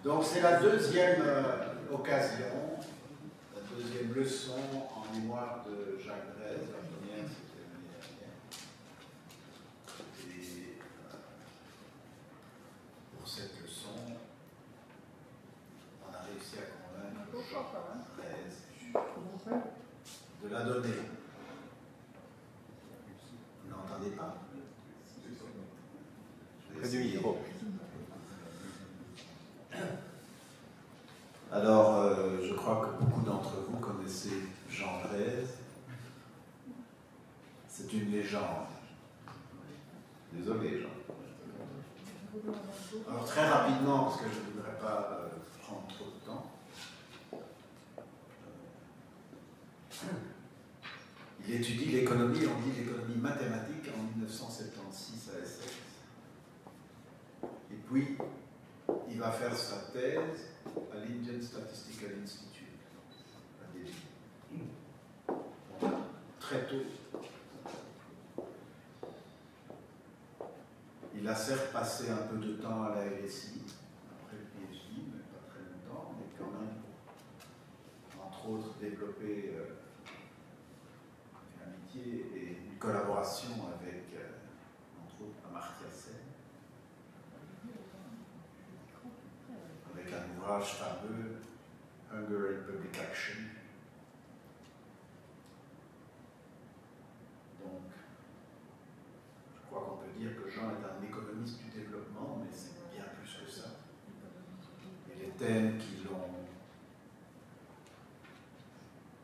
Donc c'est la deuxième occasion, la deuxième leçon en mémoire de Jacques Drèze. La première, c'était l'année dernière. Et pour cette leçon, on a réussi à convaincre Jacques Drèze de la donner. Vous n'entendez pas? Près du micro. Alors, je crois que beaucoup d'entre vous connaissez Jean Drèze. C'est une légende. Désolé, Jean. Alors, très rapidement, parce que je ne voudrais pas prendre trop de temps. Il étudie l'économie, on dit l'économie mathématique, en 1976 à Essex. Et puis, il va faire sa thèse à l'Indian Statistical Institute, à Delhi. Très tôt. Il a certes passé un peu de temps à la LSI, après le PhD, mais pas très longtemps, mais quand même, entre autres, développer une amitié et une collaboration avec, entre autres, Amartya Sen, avec un ouvrage fameux, Hunger and Public Action. Donc, je crois qu'on peut dire que Jean est un économiste du développement, mais c'est bien plus que ça. Et les thèmes qui l'ont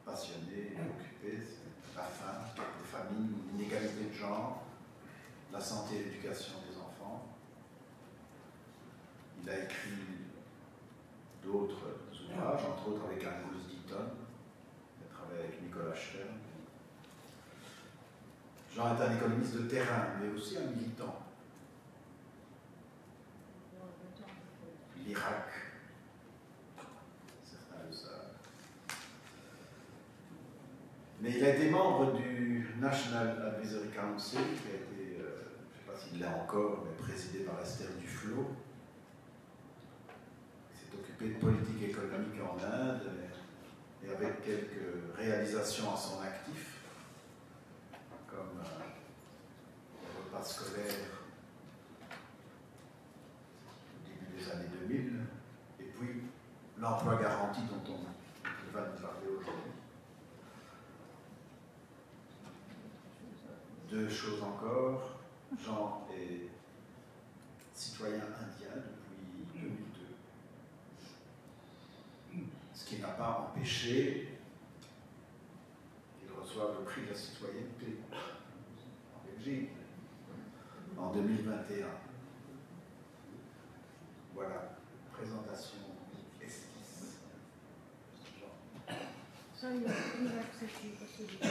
passionné et occupé, c'est la faim, les famines, l'inégalité de genre, la santé et l'éducation des enfants. Il a écrit d'autres ouvrages, entre autres avec Angus Deaton. Il a travaillé avec Nicolas Stern. Jean est un économiste de terrain, mais aussi un militant. L'Irak, certains le savent. Mais il a été membre du National Advisory Council, qui a été, je ne sais pas s'il l'a encore, mais présidé par Esther Duflo. Il s'est occupé de politique économique en Inde, et avec quelques réalisations à son actif, comme le repas scolaire au début des années 2000, et puis l'emploi garanti dont on va nous parler aujourd'hui. Deux choses encore. Jean est citoyen indien depuis 2002. Ce qui n'a pas empêché qu'il reçoive le prix de la citoyenneté en Belgique en 2021. Voilà, présentation esquisse. Ça, il va accepter parce que je ne sais pas.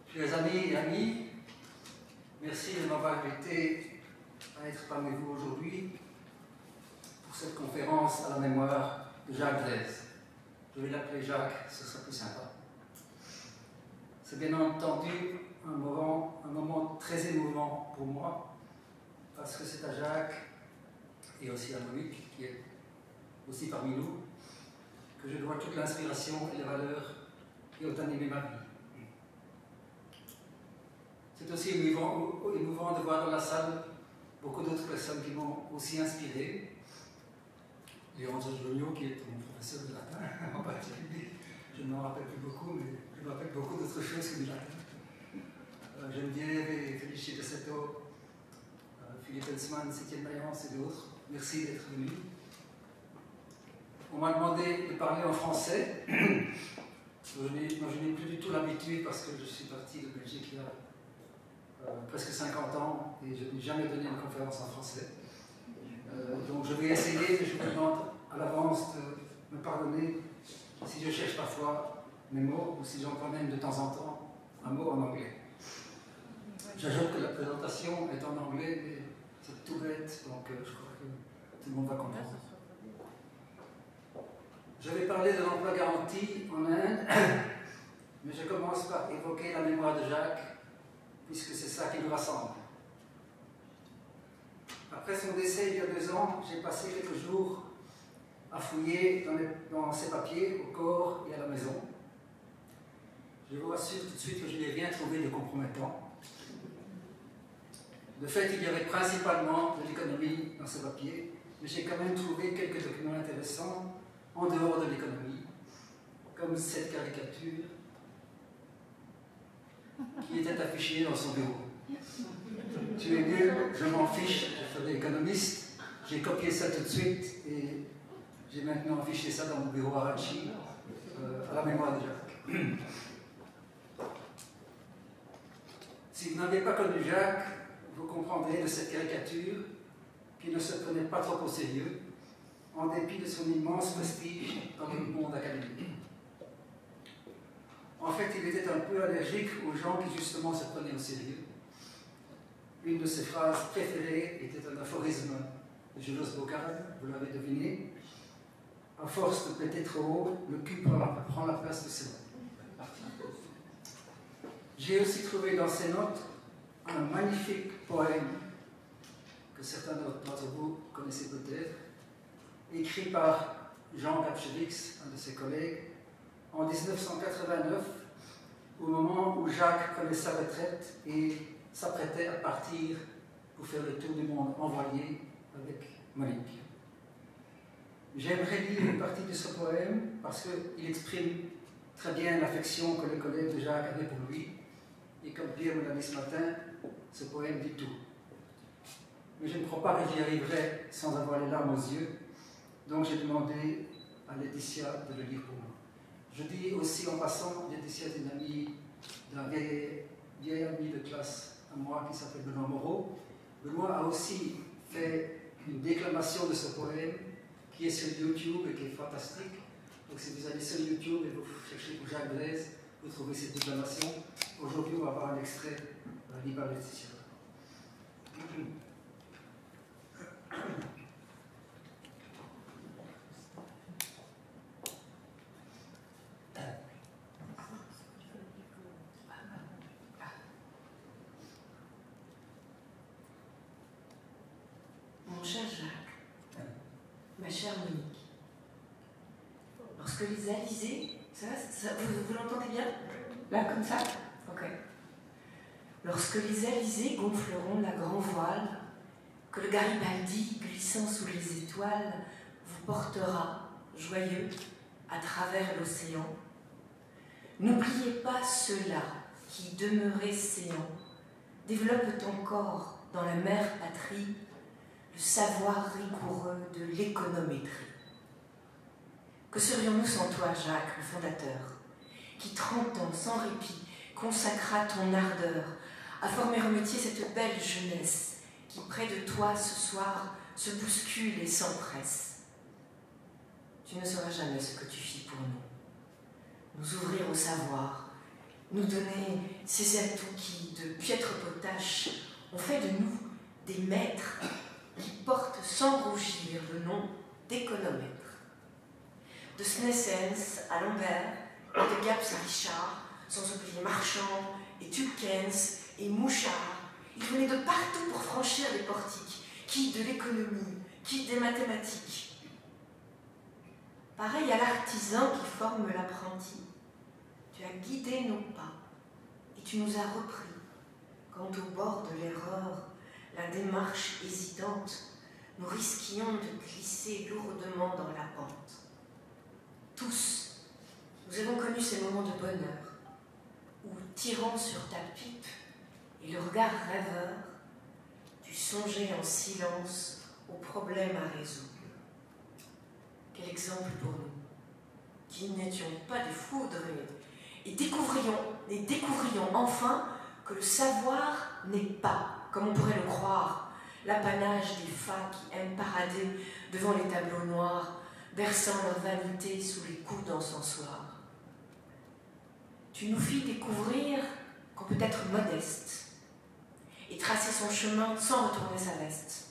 Chers amis et amis, merci de m'avoir invité à être parmi vous aujourd'hui pour cette conférence à la mémoire de Jacques Drèze. Je vais l'appeler Jacques, ce sera plus sympa. C'est bien entendu un moment très émouvant pour moi, parce que c'est à Jacques et aussi à Loïc, qui est aussi parmi nous, que je dois toute l'inspiration et les valeurs qui ont animé ma vie. C'est aussi émouvant de voir dans la salle beaucoup d'autres personnes qui m'ont aussi inspiré. Léon Jojo, qui est mon professeur de latin en particulier. Je ne m'en rappelle plus beaucoup, mais je me rappelle beaucoup d'autres choses que du latin. Geneviève et Félicité Setto, Philippe Helsman, Étienne Mayence et d'autres. Merci d'être venus. On m'a demandé de parler en français. Je n'ai plus du tout l'habitude parce que je suis parti de Belgique il y a presque 50 ans et je n'ai jamais donné une conférence en français. Donc je vais essayer, mais je vous demande à l'avance de me pardonner si je cherche parfois mes mots ou si j'emploie même de temps en temps un mot en anglais. J'ajoute que la présentation est en anglais, mais c'est tout bête, donc je crois que tout le monde va comprendre. Je vais parler de l'emploi garanti en Inde, mais je commence par évoquer la mémoire de Jacques, puisque c'est ça qui nous rassemble. Après son décès il y a 2 ans, j'ai passé quelques jours à fouiller dans ses papiers, au corps et à la maison. Je vous rassure tout de suite que je n'ai rien trouvé de compromettant. De fait, il y avait principalement de l'économie dans ces papiers, mais j'ai quand même trouvé quelques documents intéressants en dehors de l'économie, comme cette caricature qui était affichée dans son bureau. Tu es nul, je m'en fiche, je ferai économiste. J'ai copié ça tout de suite et j'ai maintenant affiché ça dans mon bureau à Rachi, à la mémoire de Jacques. Si vous n'avez pas connu Jacques, vous comprendrez de cette caricature qu'il ne se prenait pas trop au sérieux, en dépit de son immense prestige dans le monde académique. En fait, il était un peu allergique aux gens qui justement se prenaient au sérieux. Une de ses phrases préférées était un aphorisme de Jules Bocage, vous l'avez deviné. À force de péter trop haut, le cul prend la place de ses mains. J'ai aussi trouvé dans ses notes un magnifique poème que certains d'entre vous connaissez peut-être, écrit par Jean Kapchevix, un de ses collègues, en 1989, au moment où Jacques prenait sa retraite et s'apprêtait à partir pour faire le tour du monde envoyé avec Monique. J'aimerais lire une partie de ce poème parce qu'il exprime très bien l'affection que le collègue de Jacques avait pour lui. Et comme Pierre me l'a dit ce matin, ce poème dit tout. Mais je ne crois pas que j'y arriverai sans avoir les larmes aux yeux, donc j'ai demandé à Laetitia de le lire pour moi. Je dis aussi en passant, Laetitia est une amie d'un vieil ami de classe à moi qui s'appelle Benoît Moreau. Benoît a aussi fait une déclamation de ce poème qui est sur YouTube et qui est fantastique. Donc si vous allez sur YouTube et vous cherchez pour Jacques Blaise, vous trouvez cette déclamation. Aujourd'hui, on va voir un extrait lu par Laetitia. Mon cher Jacques, ma chère Monique, lorsque les alizés, vous l'entendez bien? Là, comme ça? Ok. Lorsque les alizés gonfleront la grand voile, que le Garibaldi, glissant sous les étoiles, vous portera, joyeux, à travers l'océan, n'oubliez pas ceux-là qui, demeurés séants, développent encore dans la mère patrie le savoir rigoureux de l'économétrie. Que serions-nous sans toi, Jacques, le fondateur, qui 30 ans, sans répit, consacra ton ardeur à former au métier cette belle jeunesse qui, près de toi, ce soir, se bouscule et s'empresse. Tu ne sauras jamais ce que tu fis pour nous. Nous ouvrir au savoir, nous donner ces atouts qui, de piètre potache, ont fait de nous des maîtres qui portent sans rougir le nom d'économètre. De Snessens à Lambert, et de Gaps à Richard, sans oublier Marchand et Tulkens et Mouchard, ils venaient de partout pour franchir les portiques, qui de l'économie, qui des mathématiques. Pareil à l'artisan qui forme l'apprenti, tu as guidé nos pas et tu nous as repris, quand au bord de l'erreur, la démarche hésitante, nous risquions de glisser lourdement dans la pente. Tous, nous avons connu ces moments de bonheur, où, tirant sur ta pipe et le regard rêveur, tu songeais en silence aux problèmes à résoudre. Quel exemple pour nous, qui n'étions pas des foudres et découvrions enfin que le savoir n'est pas, comme on pourrait le croire, l'apanage des fats qui aiment parader devant les tableaux noirs, versant leur vanité sous les coups d'encensoir. Tu nous fis découvrir pour peut-être modeste, et tracer son chemin sans retourner sa veste.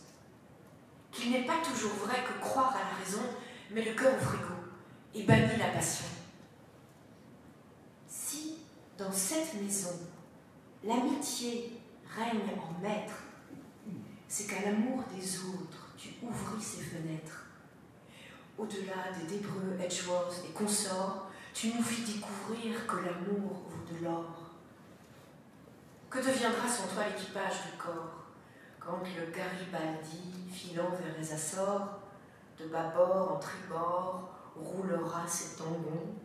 Qu'il n'est pas toujours vrai que croire à la raison met le cœur au frigo et bannit la passion. Si, dans cette maison, l'amitié règne en maître, c'est qu'à l'amour des autres, tu ouvris ses fenêtres. Au-delà des Débreux, Edgeworth et consorts, tu nous fis découvrir que l'amour vaut de l'or. Que deviendra sans toi l'équipage du corps, quand le Garibaldi, filant vers les Açores, de bâbord en tribord, roulera ses tangons,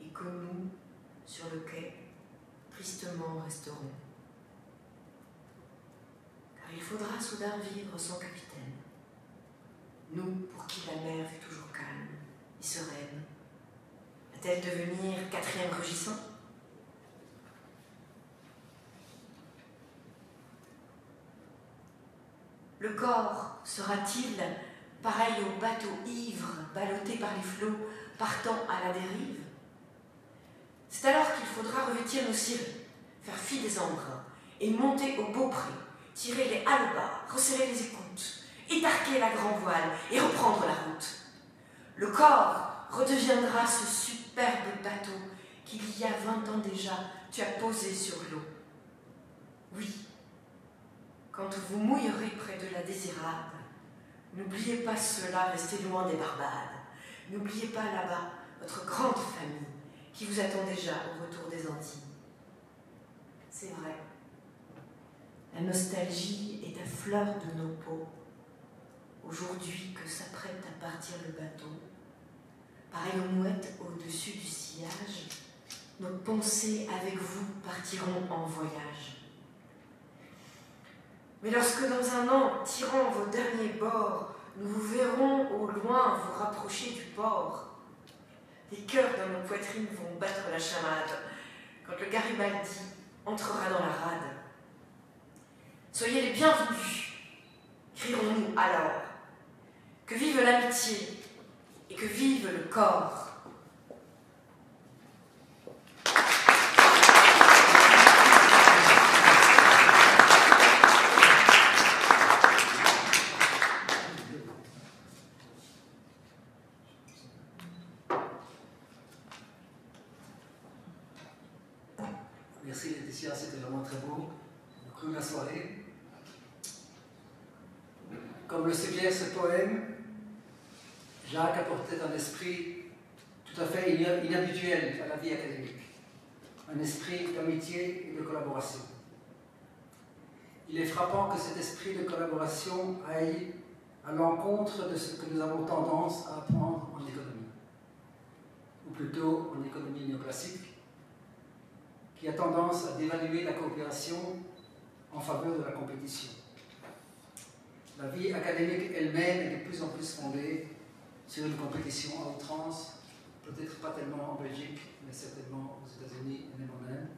et que nous, sur le quai, tristement resterons. Car il faudra soudain vivre sans capitaine. Nous, pour qui la mer fut toujours calme et sereine, va-t-elle devenir quatrième rugissant? Le corps sera-t-il pareil au bateau ivre, ballotté par les flots, partant à la dérive? C'est alors qu'il faudra revêtir nos cirés, faire fi des embruns, et monter au beaupré, tirer les hallebards, resserrer les écoutes, étarquer la grand-voile et reprendre la route. Le corps redeviendra ce superbe bateau qu'il y a 20 ans déjà, tu as posé sur l'eau. Oui, quand vous mouillerez près de la Désirade, n'oubliez pas cela, restez loin des Barbades. N'oubliez pas là-bas votre grande famille qui vous attend déjà au retour des Antilles. C'est vrai, la nostalgie est à fleur de nos peaux. Aujourd'hui que s'apprête à partir le bateau, pareil aux mouettes au-dessus du sillage, nos pensées avec vous partiront en voyage. Mais lorsque dans un an, tirant vos derniers bords, nous vous verrons au loin vous rapprocher du port, les cœurs dans nos poitrines vont battre la chamade quand le Garibaldi entrera dans la rade. Soyez les bienvenus, crierons-nous alors. Que vive l'amitié et que vive le corps. Merci Laetitia, c'était vraiment très beau. J'ai beaucoup la soirée. Comme le suggère ce poème, Jacques apportait un esprit tout à fait inhabituel à la vie académique, un esprit d'amitié et de collaboration. Il est frappant que cet esprit de collaboration aille à l'encontre de ce que nous avons tendance à apprendre en économie, ou plutôt en économie néoclassique, qui a tendance à dévaluer la coopération en faveur de la compétition. La vie académique elle-même est de plus en plus fondée sur une compétition à outrance, peut-être pas tellement en Belgique, mais certainement aux États-Unis et même en Inde.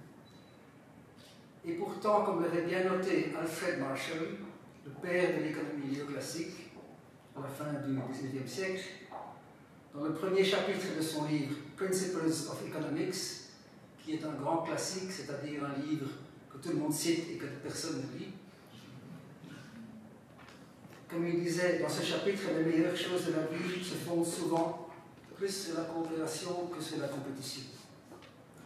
Et pourtant, comme l'avait bien noté Alfred Marshall, le père de l'économie néoclassique, à la fin du XIXe siècle, dans le premier chapitre de son livre Principles of Economics, qui est un grand classique, c'est-à-dire un livre que tout le monde cite et que personne ne lit. Comme il disait dans ce chapitre, les meilleures choses de la vie se fondent souvent plus sur la coopération que sur la compétition.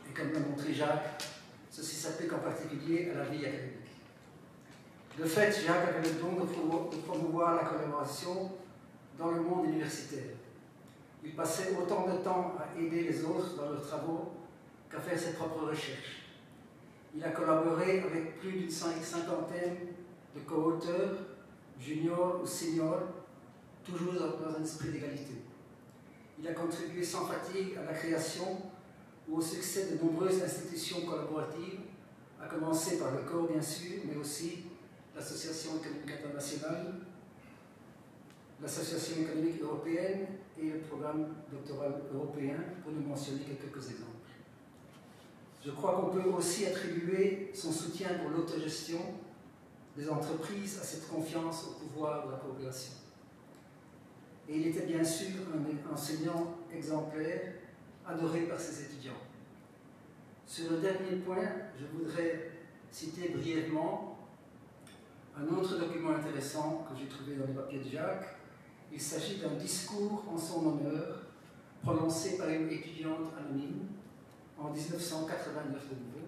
Et comme l'a montré Jacques, ceci s'applique en particulier à la vie académique. De fait, Jacques avait le don de promouvoir la collaboration dans le monde universitaire. Il passait autant de temps à aider les autres dans leurs travaux qu'à faire ses propres recherches. Il a collaboré avec plus d'une cinquantaine de co-auteurs, juniors ou seniors, toujours dans un esprit d'égalité. Il a contribué sans fatigue à la création ou au succès de nombreuses institutions collaboratives, à commencer par le corps bien sûr, mais aussi l'Association économique internationale, l'Association économique européenne et le programme doctoral européen, pour ne mentionner que quelques exemples. Je crois qu'on peut aussi attribuer son soutien pour l'autogestion des entreprises à cette confiance au pouvoir de la coopération. Et il était bien sûr un enseignant exemplaire, adoré par ses étudiants. Sur le dernier point, je voudrais citer brièvement un autre document intéressant que j'ai trouvé dans les papiers de Jacques. Il s'agit d'un discours en son honneur prononcé par une étudiante anonyme en 1989 de nouveau,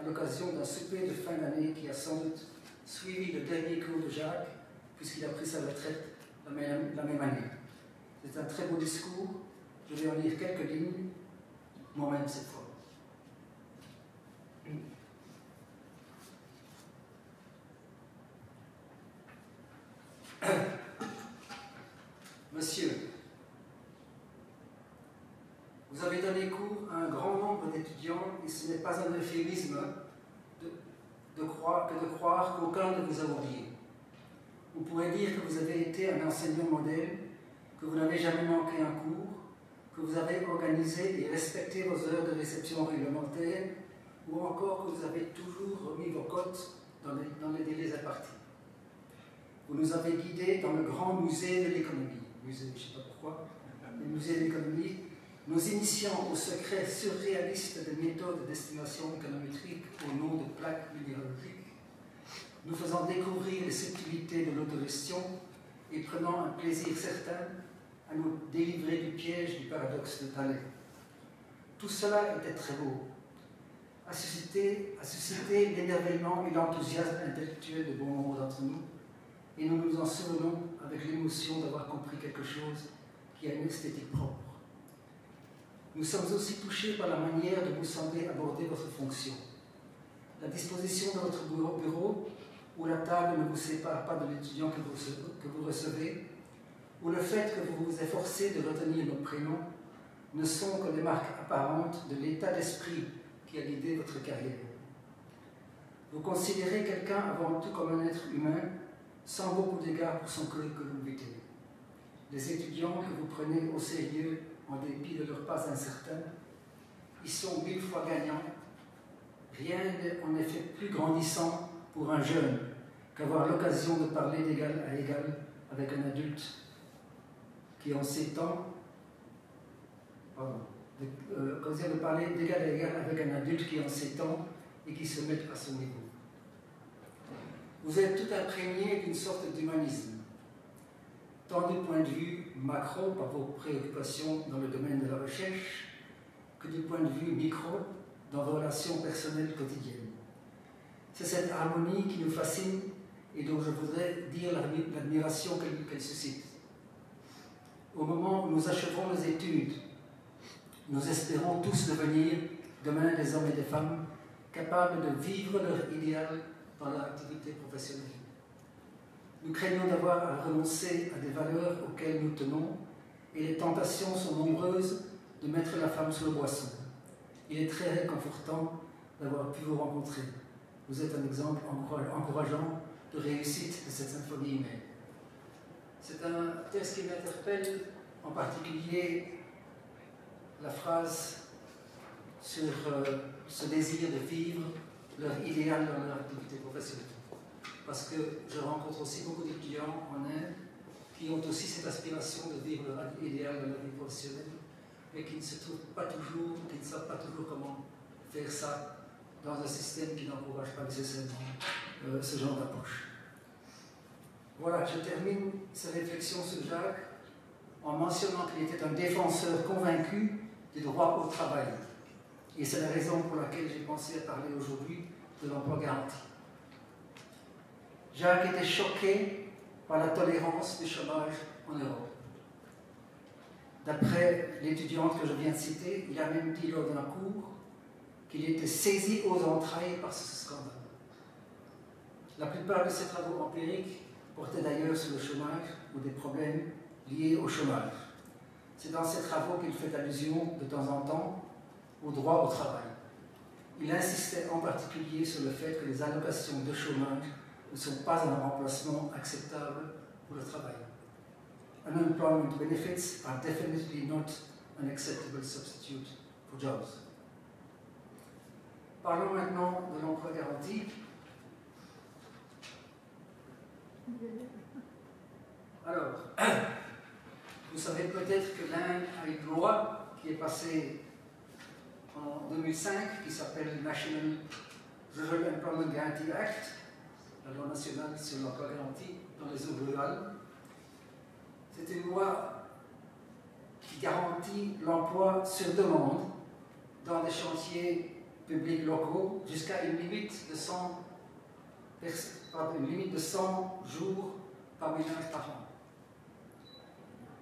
à l'occasion d'un souper de fin d'année qui a sans doute suivi le dernier cours de Jacques, puisqu'il a pris sa retraite la même année. C'est un très beau discours, je vais en lire quelques lignes, moi-même cette fois. Monsieur, vous avez donné cours à un grand nombre d'étudiants et ce n'est pas un euphémisme que de croire qu'aucun ne vous a oublié. Vous pourrez dire que vous avez été un enseignant modèle, que vous n'avez jamais manqué un cours, que vous avez organisé et respecté vos heures de réception réglementaires, ou encore que vous avez toujours remis vos cotes dans les délais impartis. Vous nous avez guidés dans le grand musée de l'économie, je ne sais pas pourquoi, le musée de l'économie, nous initiant au secret surréaliste des méthodes d'estimation économétrique au nom de plaques minéralogiques, nous faisant découvrir les subtilités de l'autogestion et prenant un plaisir certain à nous délivrer du piège du paradoxe de Thalès. Tout cela était très beau, a suscité l'émerveillement et l'enthousiasme intellectuel de bon nombre d'entre nous, et nous nous en souvenons avec l'émotion d'avoir compris quelque chose qui a une esthétique propre. Nous sommes aussi touchés par la manière de vous sembler aborder votre fonction. La disposition de votre bureau, où la table ne vous sépare pas de l'étudiant que vous recevez, ou le fait que vous vous efforcez de retenir nos prénoms, ne sont que des marques apparentes de l'état d'esprit qui a guidé votre carrière. Vous considérez quelqu'un avant tout comme un être humain, sans beaucoup d'égard pour son curriculum vitae. Les étudiants que vous prenez au sérieux en dépit de leur pas incertain, ils sont 1000 fois gagnants. Rien n'est en effet plus grandissant pour un jeune qu'avoir l'occasion de parler d'égal à égal avec un adulte qui en ces temps, l'occasion de parler d'égal à égal avec un adulte qui en ces temps et qui se met à son niveau. Vous êtes tout imprégné d'une sorte d'humanisme, tant du point de vue macro par vos préoccupations dans le domaine de la recherche, que du point de vue micro dans vos relations personnelles quotidiennes. C'est cette harmonie qui nous fascine et dont je voudrais dire l'admiration qu'elle suscite. Au moment où nous achevons nos études, nous espérons tous devenir, demain, des hommes et des femmes capables de vivre leur idéal dans leur activité professionnelle. Nous craignons d'avoir à renoncer à des valeurs auxquelles nous tenons et les tentations sont nombreuses de mettre la femme sous le boisson. Il est très réconfortant d'avoir pu vous rencontrer. Vous êtes un exemple encourageant de réussite de cette symphonie humaine. C'est un texte qui m'interpelle, en particulier la phrase sur ce désir de vivre leur idéal dans leur activité professionnelle. Parce que je rencontre aussi beaucoup d'étudiants en Inde qui ont aussi cette aspiration de vivre leur idéal dans leur vie professionnelle, mais qui ne se trouvent pas toujours, qui ne savent pas toujours comment faire ça dans un système qui n'encourage pas nécessairement ce genre d'approche. Voilà, je termine ces réflexions sur Jacques en mentionnant qu'il était un défenseur convaincu du droit au travail. Et c'est la raison pour laquelle j'ai pensé à parler aujourd'hui de l'emploi garanti. Jacques était choqué par la tolérance du chômage en Europe. D'après l'étudiante que je viens de citer, il a même dit lors d'un cours qu'il était saisi aux entrailles par ce scandale. La plupart de ses travaux empiriques portaient d'ailleurs sur le chômage ou des problèmes liés au chômage. C'est dans ses travaux qu'il fait allusion de temps en temps au droit au travail. Il insistait en particulier sur le fait que les allocations de chômage ne sont pas un remplacement acceptable pour le travail. Unemployment benefits are definitely not an acceptable substitute for jobs. Parlons maintenant de l'emploi garanti. Alors, vous savez peut-être que l'Inde a une loi qui est passée en 2005 qui s'appelle National Rural Employment Guarantee Act, la loi nationale sur l'emploi garanti dans les zones rurales. C'est une loi qui garantit l'emploi sur demande dans des chantiers publics locaux jusqu'à une limite de 100 jours par ménage par an.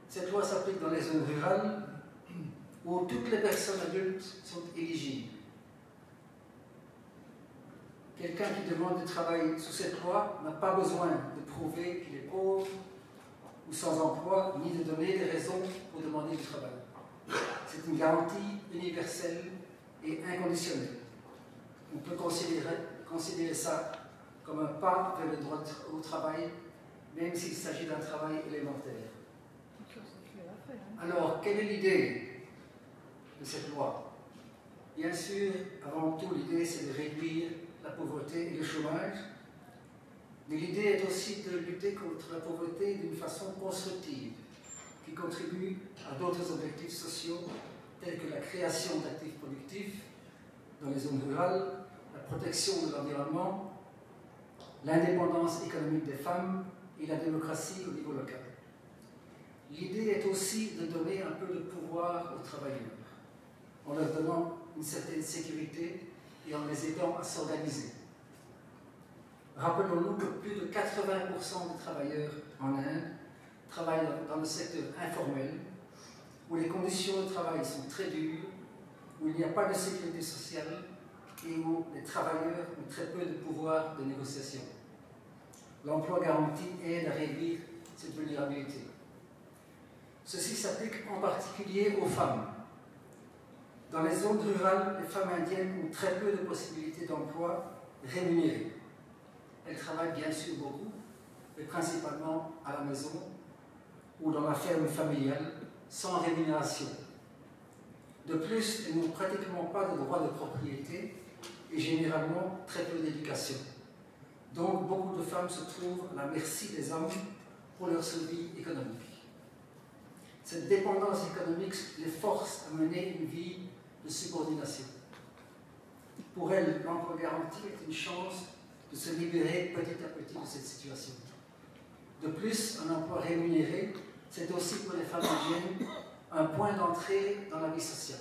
Cette loi s'applique dans les zones rurales où toutes les personnes adultes sont éligibles. Quelqu'un qui demande du travail sous cette loi n'a pas besoin de prouver qu'il est pauvre ou sans emploi, ni de donner des raisons pour demander du travail. C'est une garantie universelle et inconditionnelle. On peut considérer ça comme un pas vers le droit au travail, même s'il s'agit d'un travail élémentaire. Alors, quelle est l'idée de cette loi? Bien sûr, avant tout, l'idée c'est de réduire la pauvreté et le chômage, mais l'idée est aussi de lutter contre la pauvreté d'une façon constructive, qui contribue à d'autres objectifs sociaux tels que la création d'actifs productifs dans les zones rurales, la protection de l'environnement, l'indépendance économique des femmes et la démocratie au niveau local. L'idée est aussi de donner un peu de pouvoir aux travailleurs, en leur donnant une certaine sécurité et en les aidant à s'organiser. Rappelons-nous que plus de 80% des travailleurs en Inde travaillent dans le secteur informel, où les conditions de travail sont très dures, où il n'y a pas de sécurité sociale et où les travailleurs ont très peu de pouvoir de négociation. L'emploi garanti aide à réduire cette vulnérabilité. Ceci s'applique en particulier aux femmes. Dans les zones rurales, les femmes indiennes ont très peu de possibilités d'emploi rémunérés. Elles travaillent bien sûr beaucoup, mais principalement à la maison ou dans la ferme familiale, sans rémunération. De plus, elles n'ont pratiquement pas de droit de propriété et généralement très peu d'éducation. Donc, beaucoup de femmes se trouvent à la merci des hommes pour leur survie économique. Cette dépendance économique les force à mener une vie de subordination. Pour elles, l'emploi garanti est une chance de se libérer petit à petit de cette situation. De plus, un emploi rémunéré, c'est aussi pour les femmes indiennes un point d'entrée dans la vie sociale,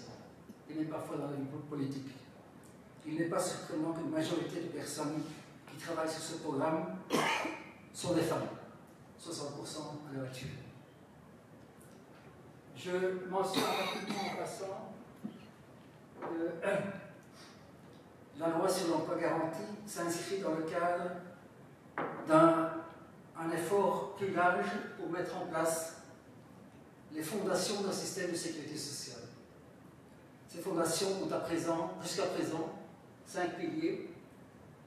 et même parfois dans la vie politique. Il n'est pas surprenant qu'une majorité de personnes qui travaillent sur ce programme sont des femmes, 60% à l'heure actuelle. Je mentionne rapidement en passant que la loi sur l'emploi garanti s'inscrit dans le cadre d'un effort plus large pour mettre en place les fondations d'un système de sécurité sociale. Ces fondations ont jusqu'à présent 5 piliers: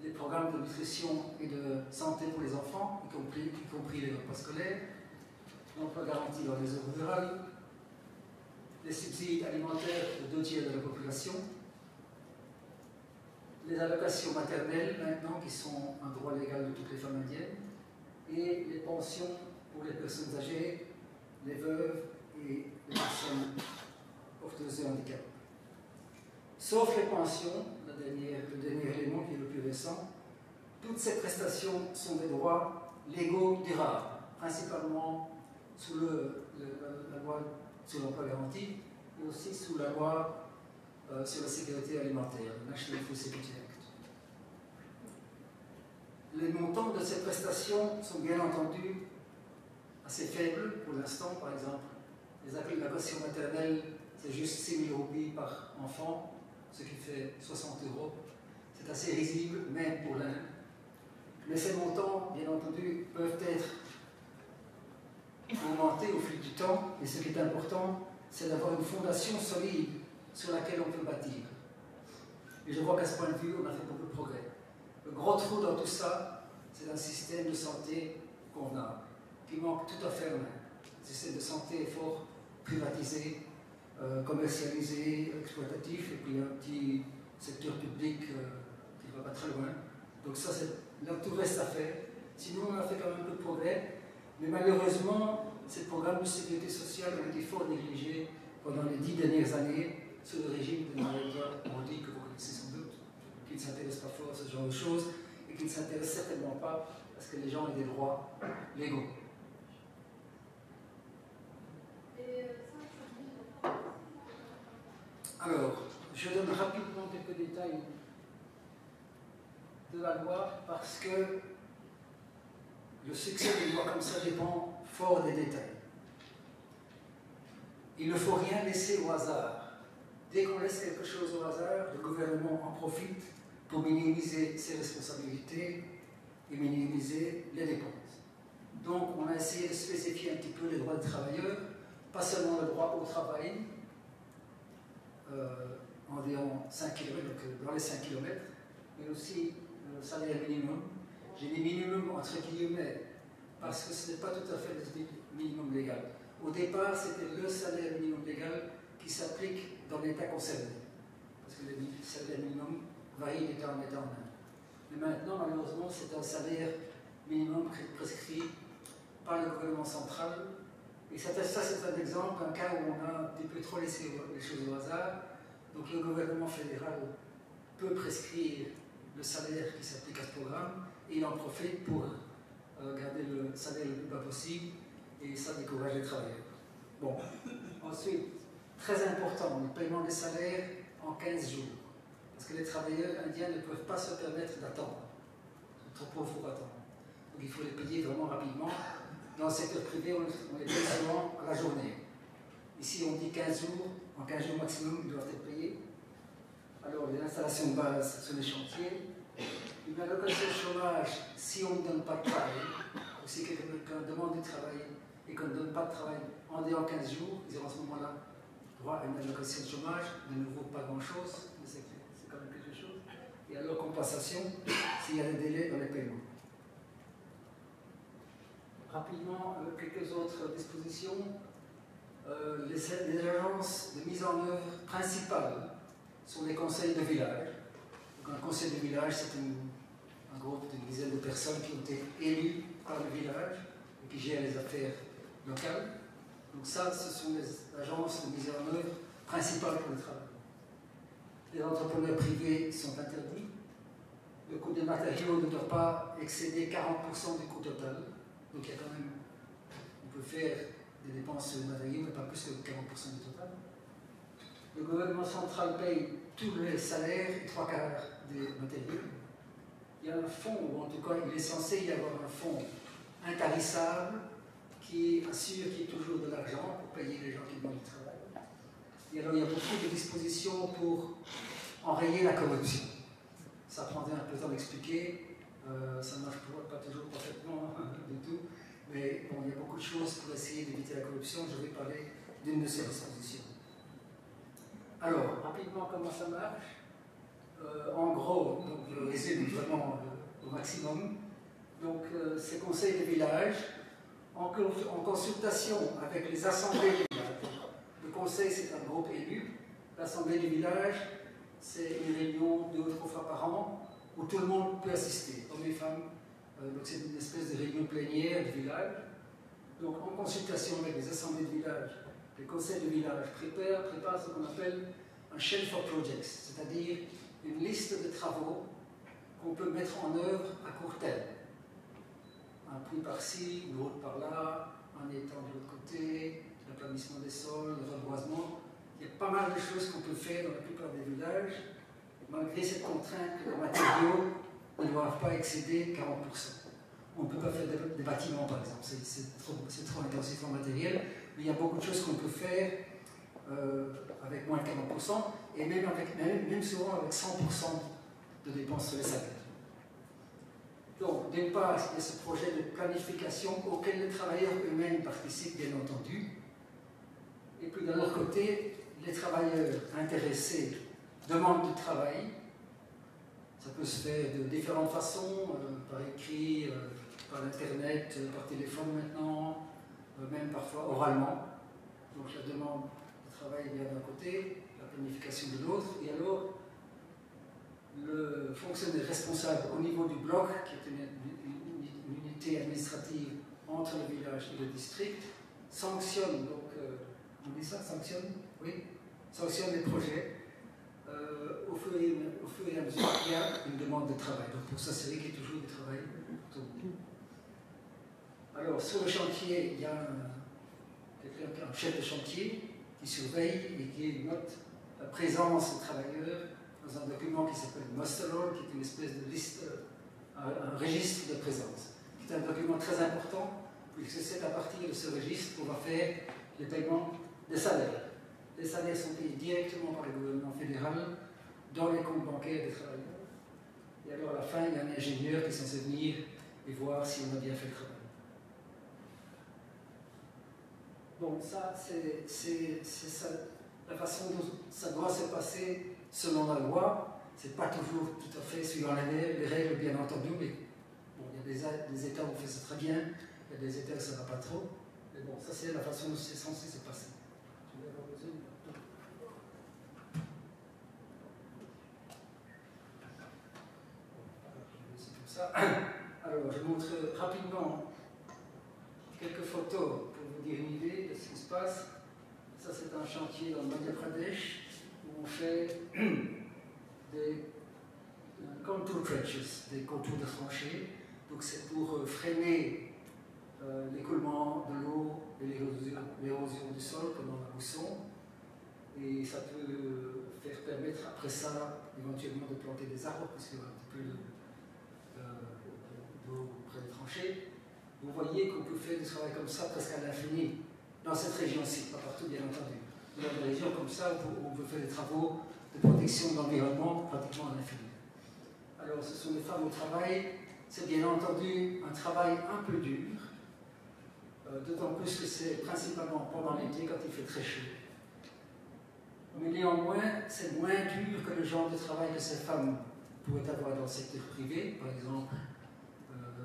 les programmes de nutrition et de santé pour les enfants, y compris les repas scolaires, l'emploi garanti dans les zones rurales, les subsides alimentaires de 2 tiers de la population, les allocations maternelles maintenant qui sont un droit légal de toutes les familles indiennes, et les pensions pour les personnes âgées, les veuves et les personnes porteuses de handicap. Sauf les pensions, le dernier élément qui est le plus récent, toutes ces prestations sont des droits légaux durables, principalement sous la loi sur l'emploi garanti et aussi sous la loi sur la sécurité alimentaire, le National Food Security Act. Les montants de ces prestations sont bien entendu assez faibles pour l'instant. Par exemple, les allocations maternelles, c'est juste 6 000 roupies par enfant, ce qui fait 60 €. C'est assez risible, même pour l'Inde. Mais ces montants, bien entendu, peuvent être augmentés au fil du temps, et ce qui est important, c'est d'avoir une fondation solide sur laquelle on peut bâtir. Et je vois qu'à ce point de vue, on a fait beaucoup de progrès. Le gros trou dans tout ça, c'est un système de santé convenable, qui manque tout à fait en Inde. Le système de santé est fort privatisé, commercialisé, exploitatif, et puis un petit secteur public qui ne va pas très loin. Donc ça, là, tout reste à faire. Sinon, on a fait quand même un peu de progrès, mais malheureusement, ces programmes de sécurité sociale ont été fort négligés pendant les 10 dernières années sous le régime de Narendra Modi, que vous connaissez sans doute, qui ne s'intéresse pas fort à ce genre ne s'intéresse certainement pas à ce que les gens aient des droits légaux. Alors, je donne rapidement quelques détails de la loi parce que le succès d'une loi comme ça dépend fort des détails. Il ne faut rien laisser au hasard. Dès qu'on laisse quelque chose au hasard, le gouvernement en profite pour minimiser ses responsabilités et minimiser les dépenses. Donc, on a essayé de spécifier un petit peu les droits des travailleurs, pas seulement le droit au travail, environ 5 km, donc dans les 5 km, mais aussi le salaire minimum. J'ai dit minimum entre guillemets, parce que ce n'est pas tout à fait le minimum légal. Au départ, c'était le salaire minimum légal qui s'applique dans l'État concerné, parce que le salaire minimum varie d'État en État en Inde. Mais maintenant, malheureusement, c'est un salaire minimum prescrit par le gouvernement central. Et ça c'est un exemple, un cas où on a un petit peu trop laissé les choses au hasard. Donc le gouvernement fédéral peut prescrire le salaire qui s'applique à ce programme et il en profite pour garder le salaire le plus bas possible et ça décourage les travailleurs. Bon, ensuite, très important, le paiement des salaires en 15 jours. Parce que les travailleurs indiens ne peuvent pas se permettre d'attendre. Ils sont trop pauvres pour attendre. Donc il faut les payer vraiment rapidement. Dans le secteur privé, on les paye souvent à la journée. Ici, on dit 15 jours. En 15 jours maximum, ils doivent être payés. Alors, les installations de base sur les chantiers. Une allocation de chômage, si on ne donne pas de travail, ou si quelqu'un demande du travail et qu'on ne donne pas de travail en dehors de 15 jours, ils auront à ce moment-là droit à une allocation de chômage. De nouveau, pas grand-chose, mais c'est quand même quelque chose. Et alors, compensation, s'il y a des délais dans les paiements. Rapidement, quelques autres dispositions. Les agences de mise en œuvre principales sont les conseils de village. Donc, un conseil de village, c'est un groupe d'une dizaine de personnes qui ont été élues par le village et qui gèrent les affaires locales. Donc ça, ce sont les agences de mise en œuvre principales pour le travail. Les entrepreneurs privés sont interdits. Le coût des matériaux ne doit pas excéder 40% du coût total. Donc il y a quand même, on peut faire des dépenses sur les matériaux, mais pas plus que 40% du total. Le gouvernement central paye tous les salaires et 3 quarts des matériaux. Il y a un fonds, ou en tout cas il est censé y avoir un fonds intarissable qui assure qu'il y ait toujours de l'argent pour payer les gens qui demandent du travail. Et alors il y a beaucoup de dispositions pour enrayer la corruption. Ça prendrait un peu de temps d'expliquer. Ça ne marche pas toujours parfaitement du tout, mais bon, il y a beaucoup de choses pour essayer d'éviter la corruption. Je vais parler d'une de ces dispositions. Alors, rapidement, comment ça marche? En gros, donc, je résume vraiment au maximum. Donc, ces conseils de village, en consultation avec les assemblées du village. Le conseil, c'est un groupe élu. L'assemblée du village, c'est une réunion 2 ou 3 fois par an où tout le monde peut assister, hommes et femmes. Donc c'est une espèce de réunion plénière du village. Donc en consultation avec les assemblées de village, les conseils de village préparent ce qu'on appelle un shelf of projects, c'est-à-dire une liste de travaux qu'on peut mettre en œuvre à court terme. Un puits par-ci, une route par-là, un étang de l'autre côté, l'aplanissement des sols, le reboisement. Il y a pas mal de choses qu'on peut faire dans la plupart des villages, malgré cette contrainte que les matériaux ne doivent pas excéder 40%. On ne peut pas faire des bâtiments, par exemple, c'est trop intensif en matériel, mais il y a beaucoup de choses qu'on peut faire avec moins de 40%, et même souvent avec 100% de dépenses sur les salaires. Donc, d'une part, il y a ce projet de planification auquel les travailleurs eux-mêmes participent, bien entendu, et puis d'un autre côté, les travailleurs intéressés demandent du travail. Ça peut se faire de différentes façons, par écrit, par internet, par téléphone maintenant, même parfois oralement. Donc la demande de travail vient d'un côté, la planification de l'autre, et alors le fonctionnaire responsable au niveau du bloc, qui est une unité administrative entre le village et le district, sanctionne, donc on dit ça, sanctionne, oui, sanctionne les projets au fur et à mesure qu'il y a une demande de travail. Donc pour s'assurer qu'il y ait toujours qui travaillent autour de nous. Alors, sur le chantier, il y a un chef de chantier qui surveille et qui note la présence des travailleurs dans un document qui s'appelle Muster Roll, qui est une espèce de liste, un registre de présence. C'est un document très important, puisque c'est à partir de ce registre qu'on va faire le paiement des salaires. Les salaires sont payés directement par le gouvernement fédéral dans les comptes bancaires des travailleurs. Et alors à la fin, il y a un ingénieur qui est censé venir et voir si on a bien fait le travail. Bon, ça, c'est la façon dont ça doit se passer selon la loi. C'est pas toujours tout à fait suivant les règles, bien entendu, mais bon, il y a des États où on fait ça très bien, il y a des États où ça ne va pas trop. Mais bon, ça, c'est la façon dont c'est censé se passer. Je vais avoir besoin de... C'est comme ça. Alors, je montre rapidement quelques photos pour vous dire une idée de ce qui se passe. Ça, c'est un chantier dans le Madhya Pradesh où on fait des contour trenches, des contours de tranchées. Donc, c'est pour freiner l'écoulement de l'eau et l'érosion du sol pendant la mousson. Et ça peut faire permettre après ça éventuellement de planter des arbres, puisqu'il y a un petit peu d'eau près des tranchées. Vous voyez qu'on peut faire du travail comme ça presque à l'infini dans cette région-ci, pas partout bien entendu. Il y a des régions comme ça où on peut faire des travaux de protection de l'environnement pratiquement à l'infini. Alors ce sont des femmes au travail, c'est bien entendu un travail un peu dur, d'autant plus que c'est principalement pendant l'été quand il fait très chaud. Mais néanmoins, c'est moins dur que le genre de travail que ces femmes pourraient avoir dans le secteur privé, par exemple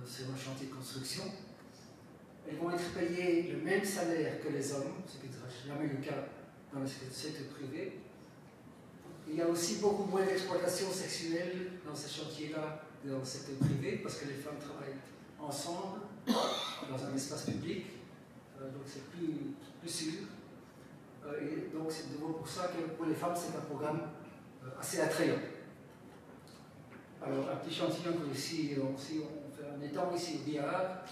sur un chantier de construction. Elles vont être payées le même salaire que les hommes, ce qui ne sera jamais le cas dans le secteur privé. Il y a aussi beaucoup moins d'exploitation sexuelle dans ces chantiers-là que dans le secteur privé, parce que les femmes travaillent ensemble dans un espace public, donc c'est plus sûr. Et donc c'est de nouveau pour ça que pour les femmes c'est un programme assez attrayant. Alors un petit chantier encore ici, on fait un étang ici au Bihar,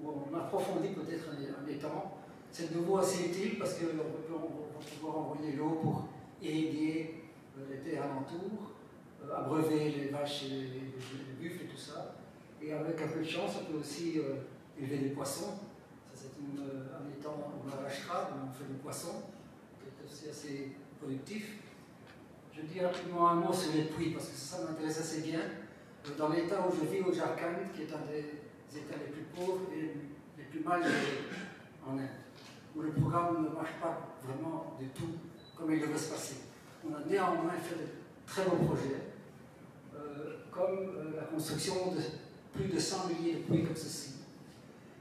où on approfondit peut-être un étang. C'est de nouveau assez utile parce qu'on va pouvoir envoyer l'eau pour irriguer les terres alentours, abreuver les vaches et les buffles et tout ça. Et avec un peu de chance, on peut aussi élever des poissons. Ça, c'est un étang ou un vachera où on fait des poissons, qui est aussi assez productif. Je dis rapidement un mot sur les puits parce que ça m'intéresse assez bien. Dans l'état où je vis au Jharkhand, qui est un des États les plus pauvres et les plus mal gérés en Inde, où le programme ne marche pas vraiment du tout comme il devrait se passer. On a néanmoins fait de très beaux projets, comme la construction de plus de 100 milliers de puits comme ceci.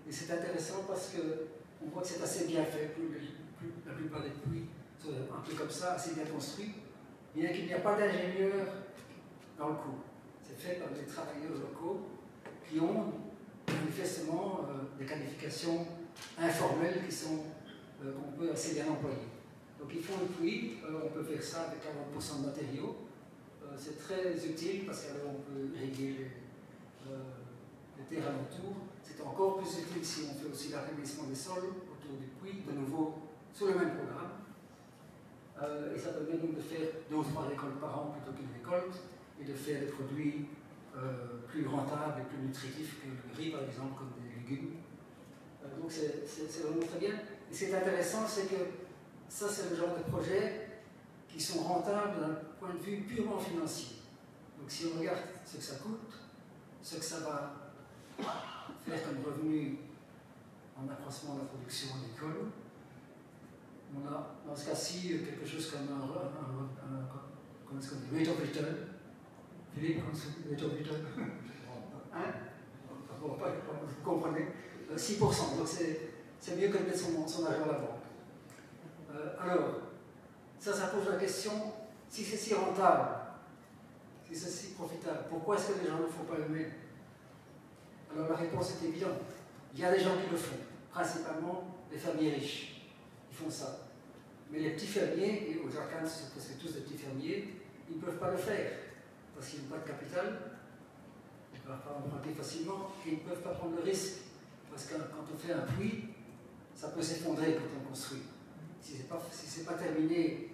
Et c'est intéressant parce qu'on voit que c'est assez bien fait, la plupart des puits sont un peu comme ça, assez bien construits, bien qu'il n'y a pas d'ingénieurs dans le coup. C'est fait par des travailleurs locaux qui ont manifestement des qualifications informelles qu'on peut assez bien employer. Donc ils font le puits, on peut faire ça avec 40% de matériaux. C'est très utile parce qu'on peut irriguer les terres alentours. C'est encore plus utile si on fait aussi l'arrondissement des sols autour du puits, de nouveau sur le même programme. Et ça permet donc de faire 2 ou 3 récoltes par an plutôt qu'une récolte et de faire des produits plus rentables et plus nutritifs que le riz par exemple, comme des légumes. Donc c'est vraiment très bien. Et ce qui est intéressant, c'est que ça c'est le genre de projets qui sont rentables d'un point de vue purement financier. Donc si on regarde ce que ça coûte, ce que ça va faire comme revenu en accroissement de la production agricole, on a dans ce cas-ci quelque chose comme comment est-ce qu'on dit, rate of return. Philippe, rate of return. Hein? Bon, vous comprenez. 6%, donc c'est mieux que de mettre son argent à la banque. Alors, ça pose la question, si c'est si rentable, si c'est si profitable, pourquoi est-ce que les gens ne font pas eux-mêmes? Alors la réponse est évidente. Il y a des gens qui le font, principalement les fermiers riches. Ils font ça. Mais les petits fermiers, et au Jharkhand, ce sont presque tous des petits fermiers, ils ne peuvent pas le faire, parce qu'ils n'ont pas de capital, ils ne ne peuvent pas emprunter facilement et ils ne peuvent pas prendre le risque. Parce que quand on fait un puits, ça peut s'effondrer quand on construit. Si ce n'est pas terminé